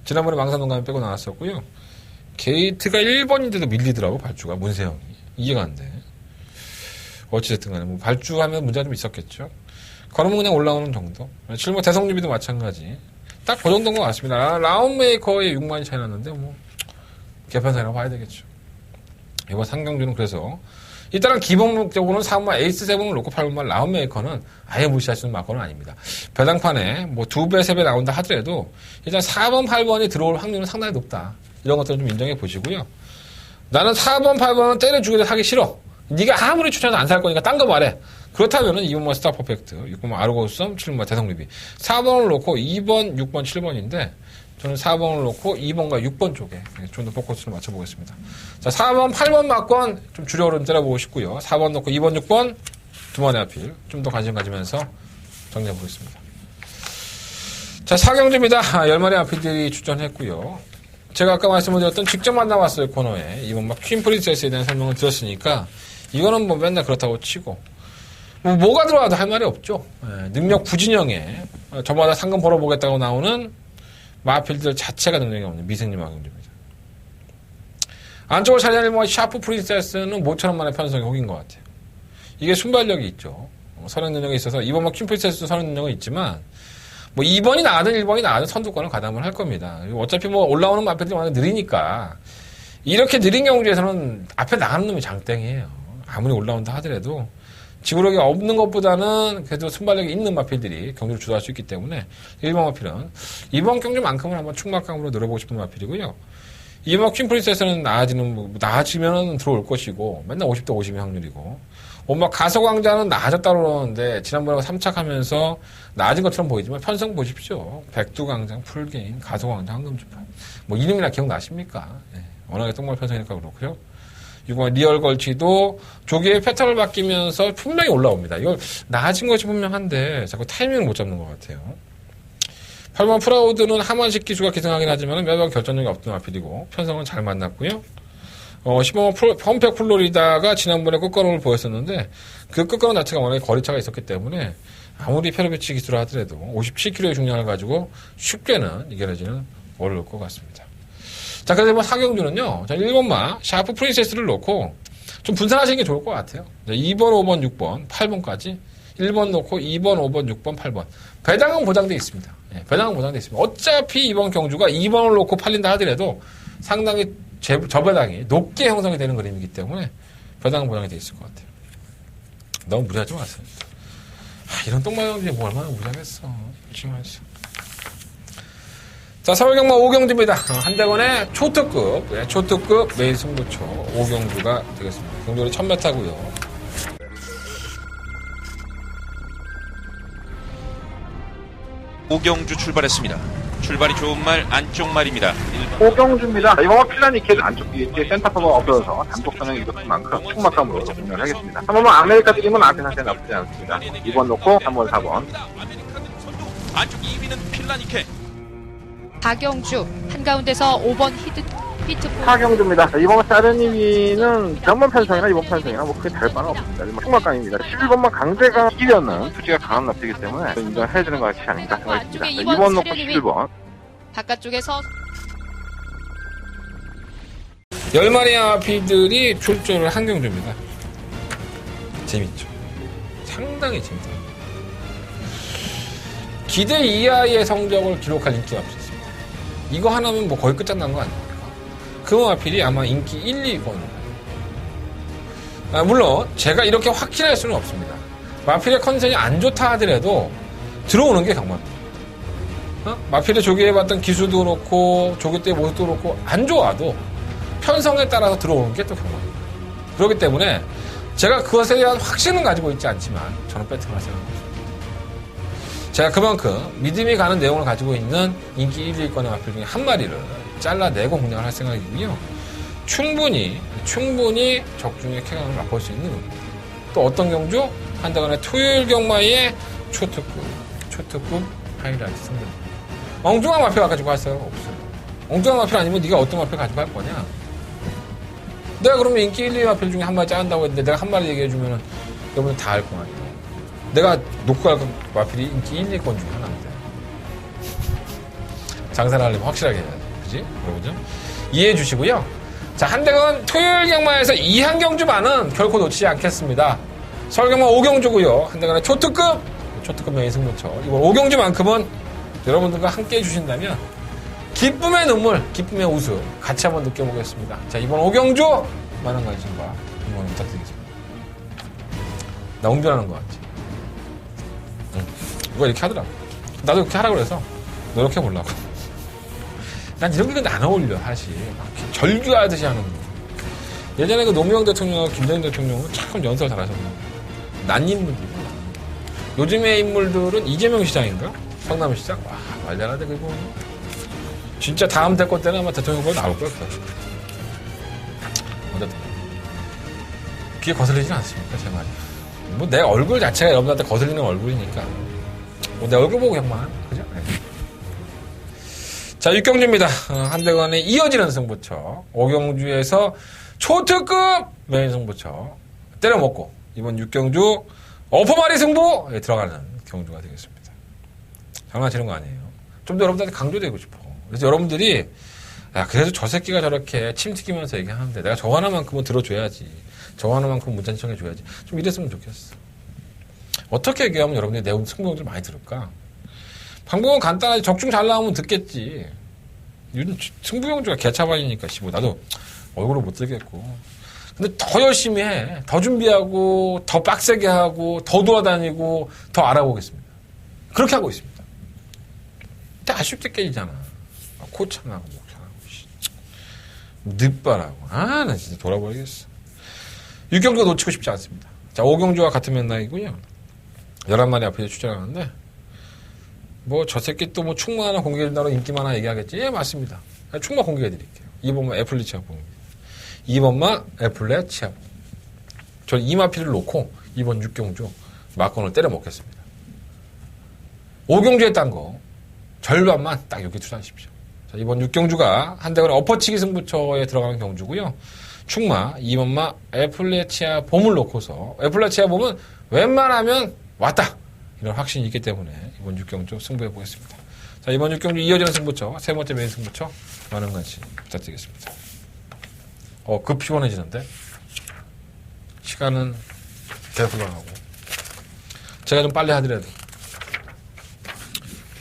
지난번에 망산동감 빼고 나왔었고요. 게이트가 1번인데도 밀리더라고 발주가 문세영이. 이해가 안 돼. 어찌됐든 간에 뭐 발주하면 문제가 좀 있었겠죠. 걸으면 그냥 올라오는 정도. 7번 대성유비도 마찬가지. 딱 그 정도인 것 같습니다. 라운메이커의 6만이 차이 났는데 뭐 개편사라고 봐야 되겠죠. 이번 상경주는 그래서 일단은 기본적으로는 3번 에이스 7을 놓고 8번만 라운메이커는 아예 무시할 수 있는 마건은 아닙니다. 배당판에 뭐 2배, 3배 나온다 하더라도 일단 4번, 8번이 들어올 확률은 상당히 높다. 이런 것들은 좀 인정해 보시고요. 나는 4번, 8번은 때려주기도 하기 싫어. 네가 아무리 추천해도 안 살 거니까 딴 거 말해. 그렇다면은 2번만 스타 퍼펙트, 6번만 아르고썸, 7번만 대성리비. 4번을 놓고 2번, 6번, 7번인데 저는 4번을 놓고 2번과 6번 쪽에 좀 더 포커스를 맞춰보겠습니다. 자, 4번, 8번 막건 좀 주력으로 때려보고 싶고요. 4번 놓고 2번, 6번 두 번의 아필 좀 더 관심 가지면서 정리해보겠습니다. 자, 4경주입니다. 10마리 아필들이 출전했고요. 제가 아까 말씀드렸던 직접 만나봤어요 코너에 이번 막 퀸 프린세스에 대한 설명을 드렸으니까 이거는 뭐 맨날 그렇다고 치고 뭐가 들어와도 할 말이 없죠. 능력 부진형에 저마다 상금 벌어보겠다고 나오는 마필들 자체가 능력이 없는 미생님 악용주입니다. 안쪽을 차지하는 뭐 샤프 프린세스는 모처럼만의 편성이 혹인 것 같아요. 이게 순발력이 있죠. 선행 능력이 있어서 이번 막 퀸 프린세스도 선행 능력은 있지만 뭐 2번이 나가든 1번이 나가든 선두권을 가담을 할 겁니다. 어차피 뭐 올라오는 마필들이 워낙 느리니까 이렇게 느린 경주에서는 앞에 나가는 놈이 장땡이에요. 아무리 올라온다 하더라도 지구력이 없는 것보다는 그래도 순발력이 있는 마필들이 경주를 주도할 수 있기 때문에 1번 마필은 이번 경주만큼은 한번 충막강으로 노려보고 싶은 마필이고요. 이번 퀸 프린세스는 나아지면 들어올 것이고 맨날 50대 50의 확률이고 막 가서광자는 나아졌다고 그러는데 지난번에 3착하면서 나아진 것처럼 보이지만 편성 보십시오. 백두광장, 풀게임, 가서광장, 황금주판 뭐 이름이나 기억나십니까? 예, 워낙에 똥말 편성이니까 그렇고요. 이거 리얼 걸치도 조기의 패턴을 바뀌면서 분명히 올라옵니다. 이걸 나아진 것이 분명한데 자꾸 타이밍을 못 잡는 것 같아요. 8번 프라우드는 하만식 기수가 기승하긴 하지만 매번 결정력이 없던 마필이고 편성은 잘 만났고요. 15번 펌팩 플로리다가 지난번에 끝걸음을 보였었는데 그 끝걸음 자체가 워낙에 거리차가 있었기 때문에 아무리 페로비치 기수를 하더라도 57kg의 중량을 가지고 쉽게는 이겨내지는 어려울 것 같습니다. 자, 그래서 뭐 사경주는요, 1번마 샤프 프린세스를 놓고 좀 분산하시는 게 좋을 것 같아요. 2번, 5번, 6번, 8번까지 1번 놓고 2번, 5번, 6번, 8번. 배당은 보장되어 있습니다. 예, 배당은 보장되어 있습니다. 어차피 이번 경주가 2번을 놓고 팔린다 하더라도 상당히 저배당이 높게 형성이 되는 그림이기 때문에 배당은 보장이 되어 있을 것 같아요. 너무 무리하지 마세요. 이런 똥마경주에 뭐 얼마나 무리하겠어. 열심히 하시죠. 자, 서울경마 5경주입니다. 한대건의 초특급 메인 승부처 5경주가 되겠습니다. 경주는 1000m고요. 오경주 출발했습니다. 출발이 좋은 말 안쪽 말입니다. 5경주입니다. 이번 필라니케를 안쪽 뒤에 센터커버가 없어서 단독선을 이겼은 만큼 충막감으로 공략을 하겠습니다. 3번은 아메리카 드림은 앞에 상태 나쁘지 않습니다. 2번 놓고 3번, 4번. 안쪽 2위는 필라니케. 박영주 한가운데서 5번 히트 4경주입니다. 이번 사르니비는 전번 편성이나 이번 편성이나 뭐 크게 다를 바는 없습니다. 충막강입니다. 11번만 강제가 이기려는 투지가 강한 납치이기 때문에 인정해야 되는 것이 아닌가 생각합니다. 안쪽에 2번 놓고 수련님이 11번. 바깥쪽에서 10마리의 마필들이 출조를 한 경주입니다. 재밌죠. 상당히 재밌다. 기대 이하의 성적을 기록할 인기가 없었습니다. 이거 하나면 뭐 거의 끝장난 거 아닙니까? 그 마필이 아마 인기 1, 2번. 물론 제가 이렇게 확신할 수는 없습니다. 마필의 컨디션이 안 좋다 하더라도 들어오는 게 경마입니다. 마필의 조기해봤던 기수도 그렇고 조기 때의 모습도 그렇고 안 좋아도 편성에 따라서 들어오는 게 또 경마입니다. 그렇기 때문에 제가 그것에 대한 확신은 가지고 있지 않지만 저는 배팅을 생각합니다. 제가 그만큼 믿음이 가는 내용을 가지고 있는 인기 1, 2위권의 마필 중에 한 마리를 잘라내고 공략을 할 생각이고요. 충분히 적중의 쾌감을 맛볼 수 있는 겁니다. 또 어떤 경주? 한다간의 토요일 경마의 초특급 하이라이트 승부. 엉뚱한 마필 가지고 할 생각 없어요. 엉뚱한 마필 아니면 네가 어떤 마필 가지고 할 거냐? 내가 그러면 인기 1, 2위 마필 중에 한 마리 짜는다고 했는데 내가 한 마리 얘기해주면 여러분 다 알 거 아니에요. 내가 놓고 갈 마필이 인기 1, 2권 중에 하나인데 장사를 하려면 확실하게 해야 돼. 그지? 여러분들 이해해 주시고요. 자, 한대건 토요일 경마에서 이한경주만은 결코 놓치지 않겠습니다. 서울경마 5경주고요. 한대건의 초특급 메인 승부처. 이번 5경주만큼은 여러분들과 함께 해주신다면 기쁨의 눈물, 기쁨의 웃음 같이 한번 느껴보겠습니다. 자, 이번 5경주 많은 관심과 응원 부탁드리겠습니다. 나 운전하는 것 같지? 누가 이렇게 하더라고. 나도 이렇게 하라고 그래서 노력해보려고. 난 이런 게 안 어울려, 사실. 막 절규하듯이 하는 거. 예전에 그 노무현 대통령과 김대중 대통령은 참 연설 잘하셨는데. 난 인물들이고. 요즘의 인물들은 이재명 시장인가? 성남시장? 와, 말 잘하대, 그리고. 진짜 다음 대권 때는 아마 대통령 후보 나올 거야, 어쨌든. 그게 거슬리진 않습니까, 제 말이. 뭐, 내 얼굴 자체가 여러분한테 거슬리는 얼굴이니까. 뭐, 내 얼굴 보고 그냥만. 그죠? 네. 자, 6경주입니다. 한대건의 이어지는 승부처. 5경주에서 초특급 메인 승부처. 때려먹고, 이번 6경주 어퍼마리 승부에 들어가는 경주가 되겠습니다. 장난치는 거 아니에요. 좀 더 여러분들한테 강조되고 싶어. 그래서 여러분들이, 야, 그래서 저 새끼가 저렇게 침 튀기면서 얘기하는데 내가 저 하나만큼은 들어줘야지. 저 하나만큼은 문자 신청해줘야지. 좀 이랬으면 좋겠어. 어떻게 얘기하면 여러분들이 내 승부용들 많이 들을까? 방법은 간단하지. 적중 잘 나오면 듣겠지. 요즘 승부용주가 개차반이니까, 나도 얼굴을 못 들겠고. 근데 더 열심히 해. 더 준비하고, 더 빡세게 하고, 더 돌아다니고, 더 알아보겠습니다. 그렇게 하고 있습니다. 근데 아쉽게 깨지잖아. 코창하고, 목창하고, 늑발하고. 나 진짜 돌아버리겠어. 육경주가 놓치고 싶지 않습니다. 자, 오경주와 같은 맥락이고요. 11마리 앞에 출전하는데, 저 새끼 또 충만한 공개된다고 인기 많아 얘기하겠지? 예, 맞습니다. 충만 공개해드릴게요. 2번만 애플리치아 봉입니다. 2번만 애플리치아 봉. 저는 이마피를 놓고 2번 육경주 막건을 때려 먹겠습니다. 오경주에 딴 거 절반만 딱 여기 투자하십시오. 자, 이번 육경주가 한대건 엎어치기 승부처에 들어가는 경주고요. 충마 2번마 애플리치아 봄을 놓고서 애플리치아 봄은 웬만하면 왔다 이런 확신이 있기 때문에 이번 육경주 승부해 보겠습니다. 자, 이번 육경주 이어지는 승부처 세 번째 메인 승부처 많은 관심 부탁드리겠습니다. 급 피곤해지는데 시간은 계속 흘러가고 제가 좀 빨리 하더라도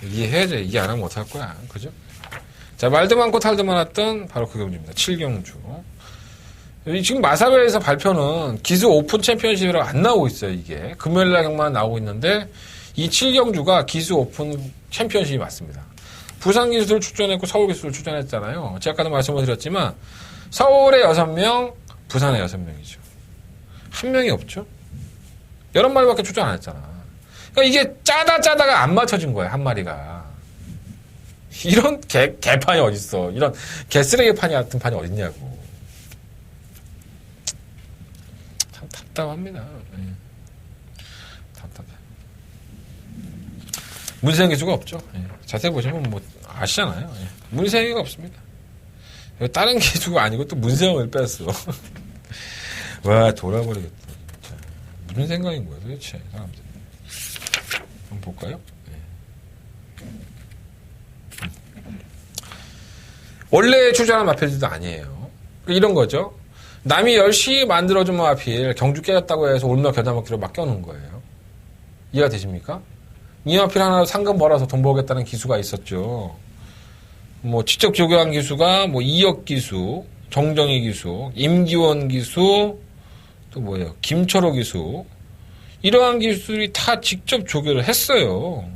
이해해야지. 이해 안 하면 어떡할 거야. 그죠? 자, 말도 많고 탈도 많았던 바로 그 경주입니다. 7경주. 지금 마사베에서 발표는 기수 오픈 챔피언십이라고 안 나오고 있어요, 이게. 금요일날 경만 나오고 있는데, 이 7경주가 기수 오픈 챔피언십이 맞습니다. 부산 기수를 출전했고 서울 기수를 출전했잖아요. 제가 아까도 말씀을 드렸지만, 서울에 6명, 부산에 6명이죠. 한 명이 없죠? 11마리밖에 출전 안 했잖아. 그러니까 이게 짜다가 안 맞춰진 거야, 한 마리가. 이런 개판이 어딨어. 이런 개쓰레기판이 같은 판이 어딨냐고. 참 답답합니다. 네. 답답해. 문세영 기수가 없죠. 네. 자세히 보시면 아시잖아요. 네. 문세영이가 없습니다. 다른 기수가 아니고 또 문세영을 뺐어. 와, 돌아버리겠다. 진짜. 무슨 생각인 거야, 도대체, 사람들. 한번 볼까요? 네. 원래 출전한 마필들도 아니에요. 이런 거죠. 남이 열심히 만들어준 마필 경주 깨졌다고 해서 울며 겨자 먹기로 막 껴놓은 거예요. 이해가 되십니까? 이 마필 하나 상금 벌어서 돈 벌겠다는 기수가 있었죠. 직접 조교한 기수가 이혁 기수, 정정희 기수, 임기원 기수, 또 뭐예요? 김철호 기수. 이러한 기수들이 다 직접 조교를 했어요.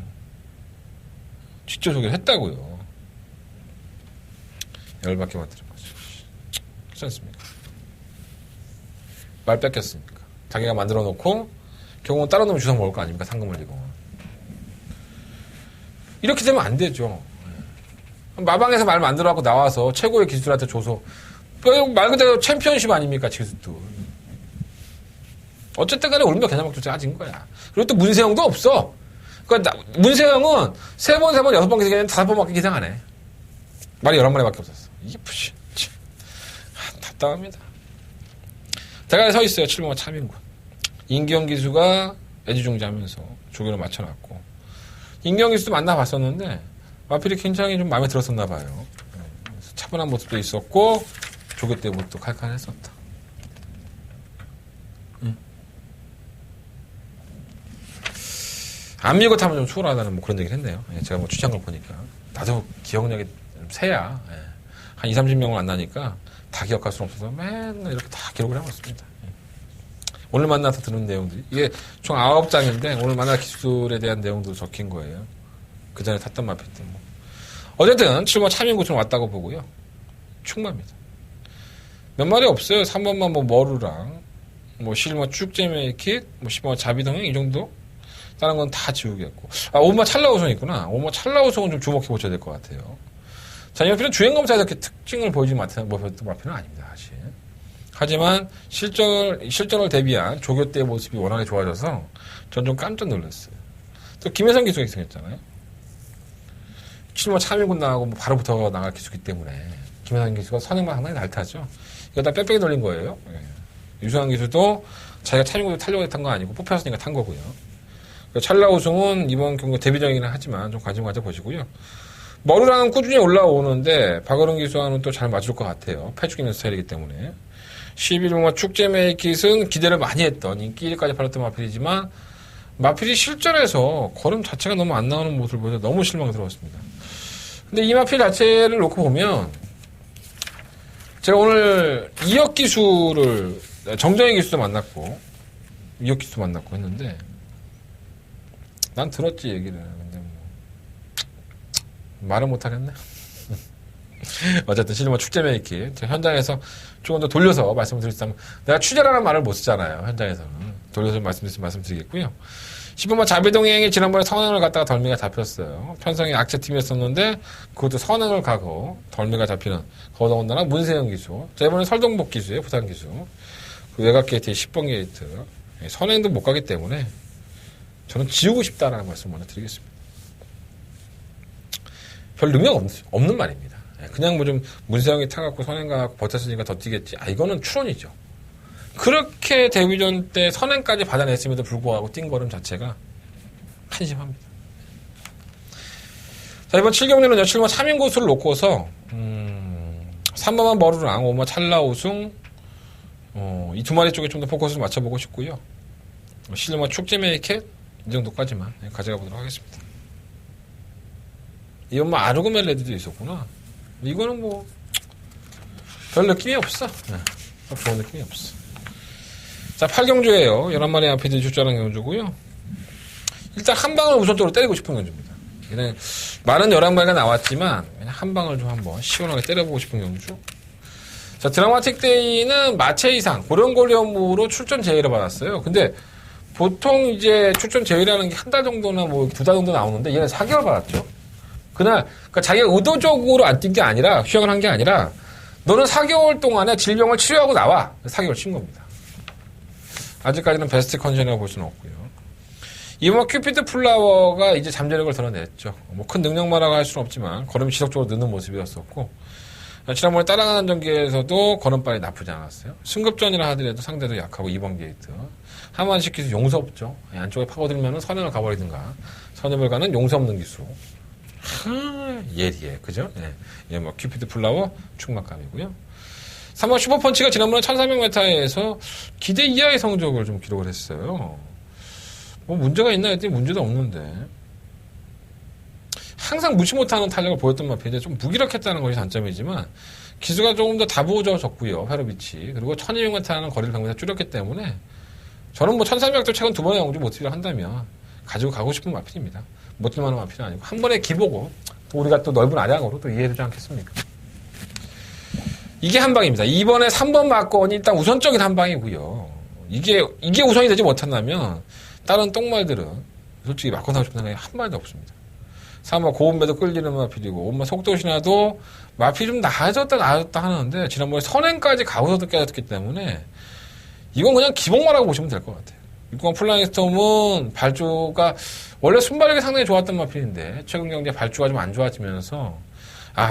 직접 조교를 했다고요. 열받게 만드는 거죠. 그렇지 않습니까? 말 뺏겼으니까. 자기가 만들어 놓고 결국은 다른 놈이 주워 먹을 거 아닙니까? 상금을 지고. 이렇게 되면 안 되죠. 마방에서 말 만들어갖고 나와서 최고의 기술한테 줘서 말 그대로 챔피언십 아닙니까? 기술도. 어쨌든 간에 울며 겨자먹기 짜진 거야. 그리고 또 문세영도 없어. 그러니까 문세영은 3번, 6번 기생했는데 5번밖에 기생 안 해. 말이 11마리밖에 없었어. 이게 답답합니다. 대가에 서 있어요. 7번과 차민군. 임기영 기수가 애지중지하면서 조교를 맞춰놨고 임기영 기수도 만나봤었는데 마필이 굉장히 좀 마음에 들었었나 봐요. 차분한 모습도 있었고 조교 때 모습도 칼칼했었다. 안 밀고 타면 좀 수월하다는 그런 얘기를 했네요. 제가 취재한 걸 보니까. 나도 기억력이 좀 세야. 한 20-30명을 만나니까 다 기억할 수는 없어서 맨날 이렇게 다 기록을 해놨습니다. 오늘 만나서 들은 내용들이. 이게 총 9장인데 오늘 만날 기술에 대한 내용도 적힌 거예요. 그 전에 탔던 마필들 어쨌든 7번 차민구청 왔다고 보고요. 충마입니다. 몇 마리 없어요. 3번만 머루랑 실버 쭉제메이킷 10번 자비동행 이 정도. 다른 건 다 지우겠고. 5번 찰나우송 있구나. 5번 찰나우송은 좀 주목해 보셔야 될 것 같아요. 자, 이 마필은 주행검사에서 이렇게 특징을 보이지 못하는 마필은 아닙니다, 사실. 하지만 실전을 대비한 조교 때의 모습이 워낙에 좋아져서 전 좀 깜짝 놀랐어요. 또 김혜성 기수가 기승했잖아요. 7번 차민군 나가고 바로 붙어 나갈 기수기 때문에 김혜성 기수가 선행만 상당히 날타죠. 이거 다 빽빽이 돌린 거예요. 유수환 기수도 자기가 차민군을 타려고 했던 거 아니고 뽑혔으니까 탄 거고요. 찰나 우승은 이번 경기 데뷔전이긴 하지만 좀 관심 가져보시고요. 머루랑은 꾸준히 올라오는데 박어른 기수와는 또 잘 맞을 것 같아요. 패죽 있는 스타일이기 때문에. 11번과 축제메이킷은 기대를 많이 했던 인기 1위까지 팔았던 마필이지만 마필이 실전에서 걸음 자체가 너무 안 나오는 모습을 보여서 너무 실망스러웠습니다. 근데 이 마필 자체를 놓고 보면 제가 오늘 이혁 기수를 정정희 기수도 만났고 이혁 기수도 만났고 했는데 난 들었지 얘기를. 근데 뭐 말을 못 하겠네. 어쨌든 실버 축제 메이킹 현장에서 조금 더 돌려서 말씀을 드리자면 내가 취재라는 말을 못 쓰잖아요. 현장에서는 돌려서 말씀드리겠고요. 10번만 자비동행이 지난번에 선행을 갔다가 덜미가 잡혔어요. 편성이 악체팀이었었는데 그것도 선행을 가고 덜미가 잡히는 더더군다나 문세영 기수. 자, 이번엔 설동복 기수예요. 부산 기수. 그 외곽 게이트의 10번 게이트. 선행도 못 가기 때문에 저는 지우고 싶다라는 말씀을 먼저 드리겠습니다. 별 능력 없는 말입니다. 그냥 뭐 좀 문세영이 타갖고 선행 가고 버텼으니까 더 뛰겠지. 이거는 추론이죠. 그렇게 데뷔전 때 선행까지 받아냈음에도 불구하고 뛴 걸음 자체가 한심합니다. 자, 이번 7경기는요, 7번 3인 고수를 놓고서, 3번만 머루랑 5번 찰나 우승, 이 두 마리 쪽에 좀 더 포커스를 맞춰보고 싶고요. 실버 축제 메이켓, 이 정도까지만 가져가 보도록 하겠습니다. 이건 뭐 아르고멜 레드도 있었구나. 이거는 뭐, 별 느낌이 없어. 좋은 느낌이 없어. 자, 8경주예요. 11마리 앞에들이 출전한 경주고요. 일단 한 방을 우선적으로 때리고 싶은 경주입니다. 그냥 많은 11마리가 나왔지만 그냥 한 방을 좀 한번 시원하게 때려보고 싶은 경주. 자, 드라마틱 데이는 마체 이상 고령골련무로 출전 제의를 받았어요. 근데 보통 이제 출전 제의라는 게 한 달 정도나 뭐 2달 정도 나오는데 얘는 4개월 받았죠. 그날 그러니까 자기가 의도적으로 안 뛴 게 아니라 휴양을 한 게 아니라 너는 4개월 동안에 질병을 치료하고 나와. 4개월 친 겁니다. 아직까지는 베스트 컨디션이라고 볼 수는 없고요. 이번 큐피드 플라워가 이제 잠재력을 드러냈죠. 뭐 큰 능력마라고 할 수는 없지만 걸음이 지속적으로 느는 모습이었었고 지난번에 따라가는 전기에서도 걸음발이 나쁘지 않았어요. 승급전이라 하더라도 상대도 약하고 2번 게이트. 하만식 기수 용서 없죠. 안쪽에 파고들면 선행을 가버리든가 선임을 가는 용서 없는 기수. 예리해. 그죠? 예, 뭐 큐피드 플라워 충막감이고요. 3번 슈퍼펀치가 지난번에 1300m에서 기대 이하의 성적을 좀 기록을 했어요. 뭐 문제가 있나 했더니 문제도 없는데 항상 무시 못하는 탄력을 보였던 마피인데 좀 무기력했다는 것이 단점이지만 기수가 조금 더 다부어졌고요. 페로비치. 그리고 1200m 하는 거리를 100m 줄였기 때문에 저는 뭐 1300도 최근 2번의 영주 모티브를 한다면 가지고 가고 싶은 마필입니다. 못 들만한 마필은 아니고 한 번에 기보고 또 우리가 또 넓은 아량으로 또 이해해주지 않겠습니까? 이게 한 방입니다. 이번에 3번 막건이 일단 우선적인 한 방이고요. 이게 우선이 되지 못한다면 다른 똥말들은 솔직히 막건 하고 싶은 생각이 한 마디도 없습니다. 3번 고음배도 끌리는 마필이고 5번 속도신화도 마필이 좀 나아졌다 하는데 지난번에 선행까지 가고서도 깨졌기 때문에 이건 그냥 기복마라고 보시면 될 것 같아요. 6번 플라잉 스톰은 발주가 원래 순발력이 상당히 좋았던 마필인데 최근 경기에 발주가 좀 안 좋아지면서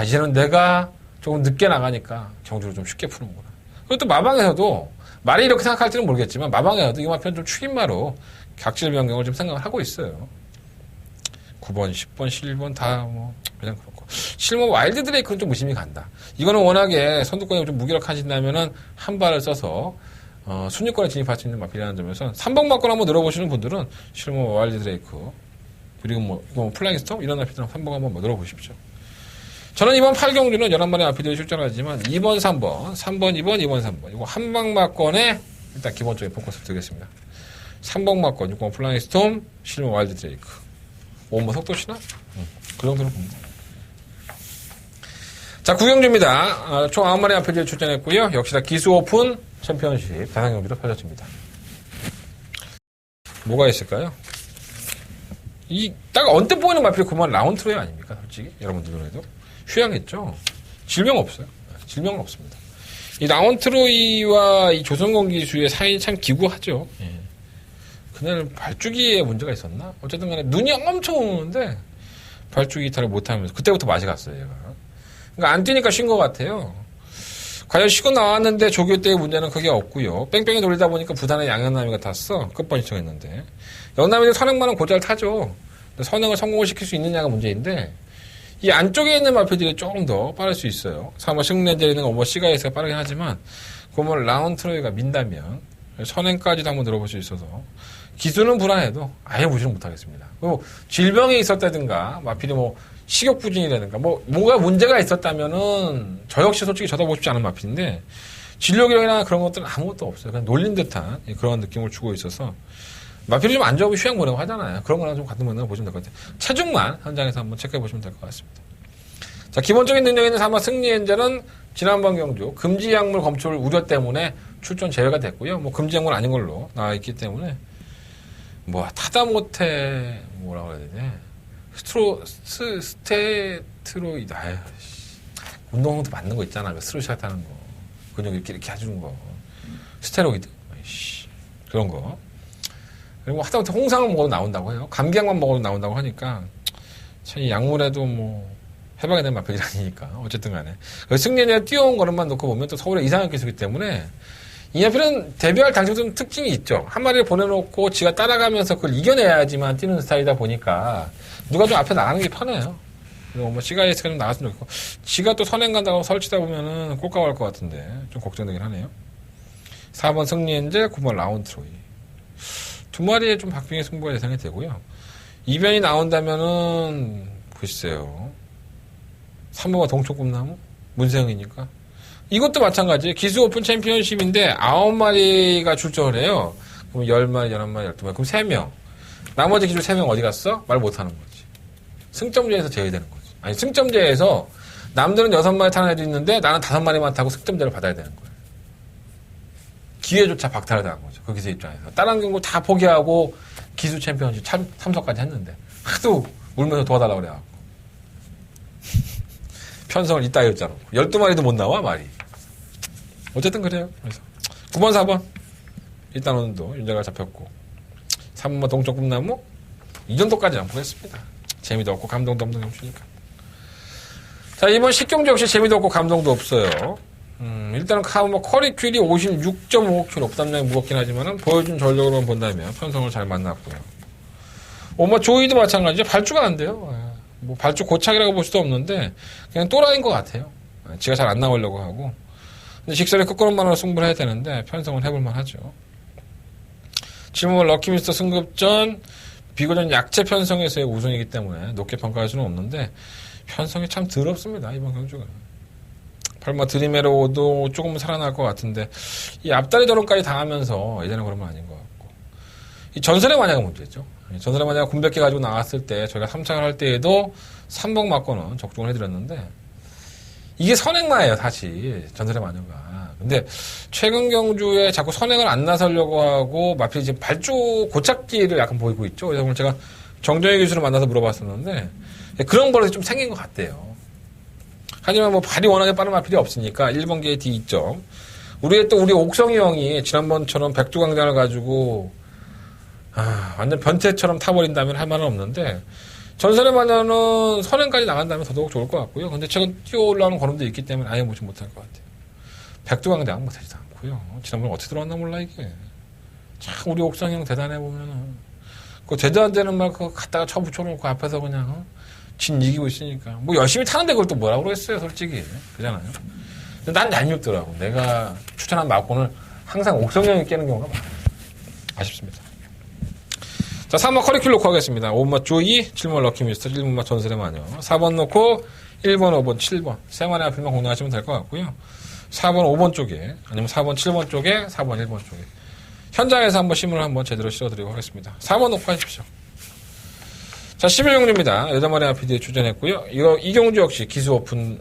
이제는 내가 조금 늦게 나가니까 경주를 좀 쉽게 푸는구나. 그리고 또 마방에서도 말이 이렇게 생각할지는 모르겠지만 마방에서도 이 마필은 좀 축인마로 각질 변경을 좀 생각을 하고 있어요. 9번, 10번, 11번 다 뭐 그냥 그렇고 7번 와일드 드레이크는 좀 의심이 간다. 이거는 워낙에 선두권이 좀 무기력하신다면은 한 발을 써서 순위권에 진입할 수 있는 마필이라는 점에서 3번 막권 한번 늘어보시는 분들은 7번 와일드 드레이크 그리고 뭐 플라잉 스톰 이런 마필들은 3번 한번 늘어보십시오. 저는 이번 8경주는 11마리 마필들이 출전하지만 2번, 3번, 3번, 2번, 2번, 3번 이거 한방 막권에 일단 기본적인 포커스를 두겠습니다. 3번 막권, 6번 플라잉 스톰, 7번 와일드 드레이크 5번 속도시나? 그 정도로 봅니다. 자, 9경주입니다. 총 9마리 마필들이 출전했고요. 역시나 기수 오픈 챔피언십 대상경주로 펼쳐집니다. 뭐가 있을까요? 딱 언뜻 보이는 마필이 그만 라운트로이 아닙니까? 솔직히 여러분들 눈에도 휴양했죠. 질병 없어요. 질병은 없습니다. 이 라운트로이와 이 조선공 기수의 사이 참 기구하죠. 그날 발주기에 문제가 있었나? 어쨌든 간에 눈이 엄청 오는데 발주기 이탈을 못하면서 그때부터 맛이 갔어요. 얘가. 그러니까 안 뛰니까 쉰 것 같아요. 과연 쉬고 나왔는데 조교 때의 문제는 크게 없고요. 뺑뺑이 돌리다 보니까 부산의 양현남이가 탔어. 끝번이청했는데 영남이도 선행만은 곧잘 타죠. 선행을 성공을 시킬 수 있느냐가 문제인데 이 안쪽에 있는 마필들이 조금 더 빠를 수 있어요. 3번 승렌젤이는 5번 시가이스가 빠르긴 하지만 그러면 라운트로이가 민다면 선행까지도 한번 들어볼 수 있어서 기수는 불안해도 아예 무시는 못하겠습니다. 그리고 질병이 있었다든가 마필이 뭐 식욕부진이라든가 뭔가 문제가 있었다면은 저 역시 솔직히 쳐다보고 싶지 않은 마필인데 진료기록이나 그런 것들은 아무것도 없어요. 그냥 놀린 듯한 그런 느낌을 주고 있어서 마필이 좀 안 좋아하고 휴양 보내고 하잖아요. 그런 거랑 좀 같은 문제라고 보시면 될 것 같아요. 체중만 현장에서 한번 체크해 보시면 될 것 같습니다. 자, 기본적인 능력이 있는 사마 승리 엔젤은 지난번 경주 금지 약물 검출 우려 때문에 출전 제외가 됐고요. 뭐 금지 약물 아닌 걸로 나와 있기 때문에 뭐 타다 못해 뭐라 그래야 되냐 스테트로이드 운동도 맞는 거 있잖아. 그 스루샷 하는 거 근육 이렇게 해주는 거 스테로이드 그런 거 그리고 하다못해 홍삼을 먹어도 나온다고 해요. 감기약만 먹어도 나온다고 하니까 참 이 약물에도 뭐 해방이 된 마필이 아니니까 어쨌든 간에 승리에 뛰어온 거는만 놓고 보면 또 서울의 이상한 기수이기 때문에 이 마필은 데뷔할 당시부터 좀 특징이 있죠. 한 마리를 보내놓고 지가 따라가면서 그걸 이겨내야지만 뛰는 스타일이다 보니까 누가 좀 앞에 나가는 게 편해요. 그리고 뭐 시가이스가 좀 나갔으면 좋겠고 지가 또 선행 간다고 설치다 보면은 꼴까고 할 것 같은데 좀 걱정되긴 하네요. 4번 승리엔젤 9번 라운트로이 두 마리에 좀 박빙의 승부가 예상이 되고요. 이변이 나온다면은 글쎄요. 3번과 동초꿈나무? 문세영이니까. 이것도 마찬가지예요. 기수 오픈 챔피언십인데 9마리가 출전을 해요. 그럼 10마리, 11마리, 12마리. 그럼 3명. 나머지 기수 3명 어디 갔어? 말 못하는 거지. 승점제에서 제외되는 거지. 아니, 승점제에서 남들은 6마리 타는 애도 있는데 나는 5마리만 타고 승점제를 받아야 되는 거예요. 기회조차 박탈을 당한 거죠. 그 기수 입장에서. 다른 경우 다 포기하고 기수 챔피언십 참석까지 했는데 하도 울면서 도와달라고 그래갖고. 편성을 이따위였잖아. 12마리도 못 나와, 말이. 어쨌든 그래요. 그래서 9번, 4번. 일단 오늘도 윤자가 잡혔고 3번 동쪽 꿈나무 이 정도까지는 안 보겠습니다. 재미도 없고 감동도 없는 경주니까. 자, 이번 식경주 역시 재미도 없고 감동도 없어요. 일단은 커리 퀼이 56.5kg 부담량이 무겁긴 하지만은 보여준 전력으로만 본다면 편성을 잘 만났고요. 조이도 마찬가지죠. 발주가 안 돼요. 뭐 발주 고착이라고 볼 수도 없는데 그냥 또라이인 것 같아요. 지가 잘 안 나오려고 하고. 근데 직선에 끝걸음만으로 승부를 해야 되는데 편성을 해볼만 하죠. 7번 럭키미스터 승급전 비교적 약체 편성에서의 우승이기 때문에 높게 평가할 수는 없는데 편성이 참 더럽습니다. 이번 경주가. 8번 드리메로도 조금 살아날 것 같은데 이 앞다리 도론까지 당하면서 예전에 그런 건 아닌 것 같고 이 전설의 마녀가 문제죠. 전설의 마녀가 군백기 가지고 나왔을 때 저희가 3창을 할 때에도 3번 맞고는 적중을 해드렸는데 이게 선행마예요. 사실 전설의 마녀가. 근데 최근 경주에 자꾸 선행을 안 나서려고 하고 마필이 지금 발주 고착기를 약간 보이고 있죠. 그래서 오늘 제가 정정희 교수를 만나서 물어봤었는데 그런 버릇이 좀 생긴 것 같대요. 하지만 뭐 발이 워낙에 빠른 마필이 없으니까 1번 게이트 2점. 우리 옥성이 형이 지난번처럼 백두강장을 가지고 완전 변태처럼 타버린다면 할 말은 없는데 전설의 마녀는 선행까지 나간다면 더더욱 좋을 것 같고요. 근데 최근 뛰어 올라오는 걸음도 있기 때문에 아예 보지 못할 것 같아요. 백두강장 못하지도 않고요. 지난번에 어떻게 들어왔나 몰라 이게. 참 우리 옥성이 형 대단해 보면은 그 제대로 안 되는 말 그거 갖다가 쳐붙여놓고 앞에서 그냥 진 이기고 있으니까 뭐 열심히 타는데 그걸 또 뭐라고 그랬어요 솔직히. 그잖아요. 근데 난 얄밉더라고. 내가 추천한 마콘을 항상 옥성이 형이 깨는 경우가 많아요. 아쉽습니다. 자, 3번 커리큘 놓고 하겠습니다. 5번 조이, 7번 럭키미스터, 1번 전설의 마녀. 4번 놓고 1번, 5번, 7번. 세 마리 앞에만 공략하시면 될 것 같고요. 4번, 5번 쪽에, 아니면 4번, 7번 쪽에, 4번, 1번 쪽에. 현장에서 한번 심을 한번 제대로 실어드리고 하겠습니다. 4번 놓고 하십시오. 자, 11경주입니다. 8마리 앞에 출전했고요. 이 경주 역시 기수 오픈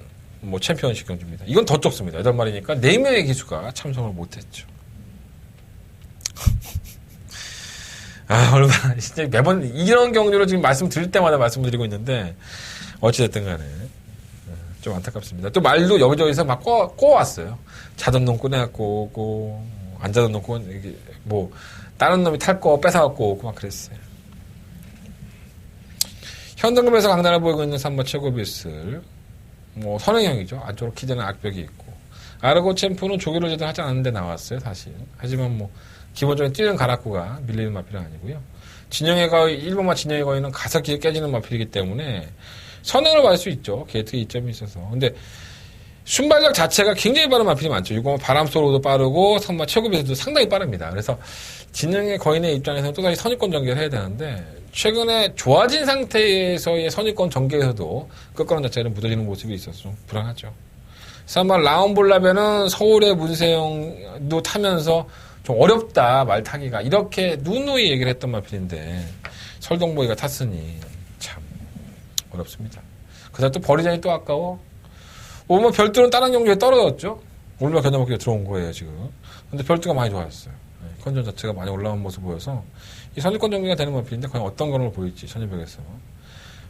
챔피언십 경주입니다. 이건 더 적습니다. 8마리니까 4명의 기수가 참석을 못했죠. 얼마나, 진짜 매번 이런 경주로 지금 말씀드릴 때마다 말씀드리고 있는데, 어찌됐든 간에, 좀 안타깝습니다. 또 말도 여기저기서 막 꼬왔어요. 자던 놈 꺼내갖고 오고, 안 자던 놈 다른 놈이 탈 거 뺏어갖고 오고 막 그랬어요. 현등급에서 강단을 보이고 있는 3번 최고비슬, 선행형이죠. 안쪽으로 키되는 악벽이 있고, 아르고 챔프는 조기를 제대로 하지 않았는데 나왔어요, 사실. 하지만 기본적인 뛰는 가락구가 밀리는 마필이 아니고요. 진영의 거의 1번만 진영의 거의는 가서 기에 깨지는 마필이기 때문에 선행을 받을 수 있죠. 게이트 2점이 있어서. 근데 순발력 자체가 굉장히 빠른 마필이 많죠. 6번 바람 속으로도 빠르고 3번 최고비에서도 상당히 빠릅니다. 그래서 진영의 거인의 입장에서는 또다시 선입권 전개를 해야 되는데 최근에 좋아진 상태에서의 선입권 전개에서도 끝걸음 자체는 무뎌지는 모습이 있어서 좀 불안하죠. 3번 라운볼라베는 서울의 문세영도 타면서 좀 어렵다, 말 타기가. 이렇게 누누이 얘기를 했던 마필인데, 설동보이가 탔으니, 참, 어렵습니다. 그다음 또 버리자니 또 아까워. 오면 별도는 다른 경주에 떨어졌죠? 올마 견뎌먹기가 들어온 거예요, 지금. 근데 별도가 많이 좋아졌어요. 컨전 자체가 많이 올라온 모습 보여서, 이 선두권 정리가 되는 마필인데, 과연 어떤 걸음을 보일지, 천일백에서.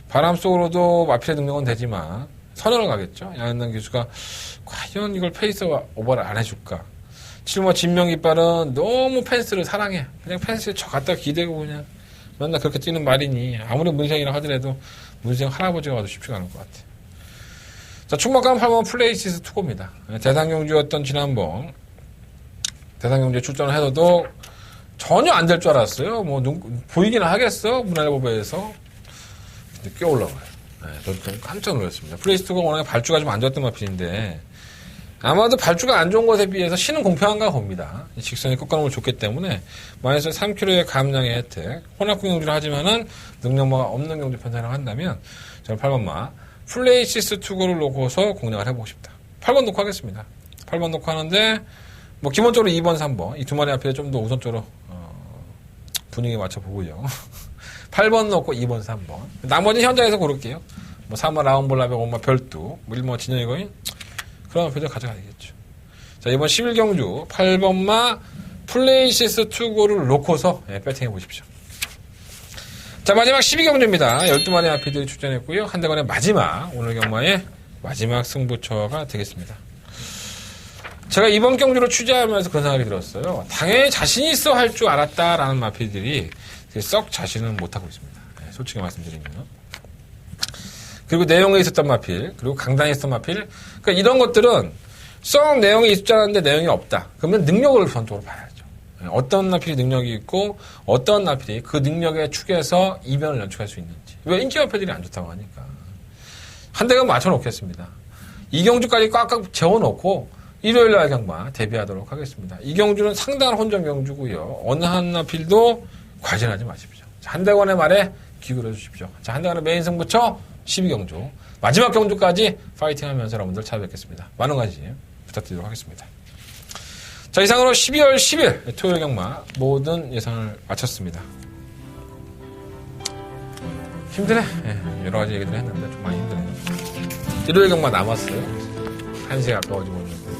바람 속으로도 마필의 능력은 되지만, 선언을 가겠죠? 양현남 기수가, 과연 이걸 페이스 오버를 안 해줄까? 7번 진명이빨은 너무 펜스를 사랑해. 그냥 펜스에 저 갖다 기대고 그냥 맨날 그렇게 뛰는 말이니 아무리 문생이라 하더라도 문생 할아버지가 와도 쉽지가 않을 것 같아. 자, 충막감 8번 플레이시스 투고입니다. 대상경주였던 지난번 대상경주에 출전을 해도 전혀 안 될 줄 알았어요. 뭐 보이기는 하겠어 문화일보배에서. 근데 꽤 올라가요. 저도 좀 깜짝 놀랐습니다. 플레이시스 투고 워낙에 발주가 좀 안 좋았던 마필인데 아마도 발주가 안 좋은 것에 비해서 신은 공평한가 봅니다. 직선이 끝가름을 줬기 때문에 마이너스 3kg의 감량의 혜택, 혼합구 경주를 하지만은 능력마가 없는 경주 편성을 한다면 저는 8번마 플레이시스 투고를 놓고서 공략을 해보고 싶다. 8번 놓고 하겠습니다. 8번 놓고 하는데 뭐 기본적으로 2번, 3번 이 두 마리 앞에 좀 더 우선적으로 분위기 맞춰보고요. 8번 놓고 2번, 3번 나머지 현장에서 고를게요. 뭐 3번 라운볼라베, 5번 별도, 뭐 1번 진영이 거인 그러면 표정 가져가야겠죠. 자, 이번 11경주 8번마 플레이시스 투고를 놓고서 배팅해 보십시오. 자, 마지막 12경주입니다. 12마리 아피들이 출전했고요. 한대관의 마지막, 오늘 경마의 마지막 승부처가 되겠습니다. 제가 이번 경주를 취재하면서 그런 생각이 들었어요. 당연히 자신 있어 할 줄 알았다라는 마피들이 썩 자신은 못하고 있습니다. 솔직히 말씀드리면. 그리고 내용에 있었던 마필, 그리고 강단에 있었던 마필. 그러니까 이런 것들은 썩 내용이 있지 않은데 내용이 없다. 그러면 능력을 우선적으로 봐야죠. 어떤 마필이 능력이 있고 어떤 마필이 그 능력의 축에서 이변을 연출할 수 있는지. 왜 인기 마필들이 안 좋다고 하니까. 한 대가 맞춰놓겠습니다. 이 경주까지 꽉꽉 재워놓고 일요일 날 경마 데뷔하도록 하겠습니다. 이 경주는 상당한 혼전 경주고요. 어느 한 마필도 과신하지 마십시오. 한대관의 말에 귀 기울여 주십시오. 자, 한대관의 메인 승부처 12경주 마지막 경주까지 파이팅하면서 여러분들 찾아뵙겠습니다. 많은 관심 부탁드리도록 하겠습니다. 자, 이상으로 12월 10일 토요일 경마 모든 예상을 마쳤습니다. 힘드네. 여러 가지 얘기들 했는데 좀 많이 힘드네요. 일요일 경마 남았어요. 1시에 가까워지고 있는데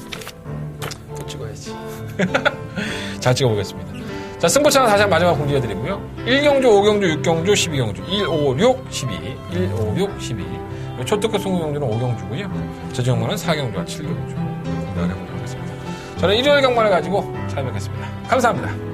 또 찍어야지. 잘 찍어보겠습니다. 자, 승부차는 다시 한 마지막 공지해드리고요. 1경주, 5경주, 6경주, 12경주. 1, 5, 6, 12. 1, 5, 6, 12. 초특급 승부경주는 5경주고요. 저지경마는 4경주와 7경주. 공략을 해보도록 하겠습니다. 저는 일요일 경마를 가지고 찾아뵙겠습니다. 감사합니다.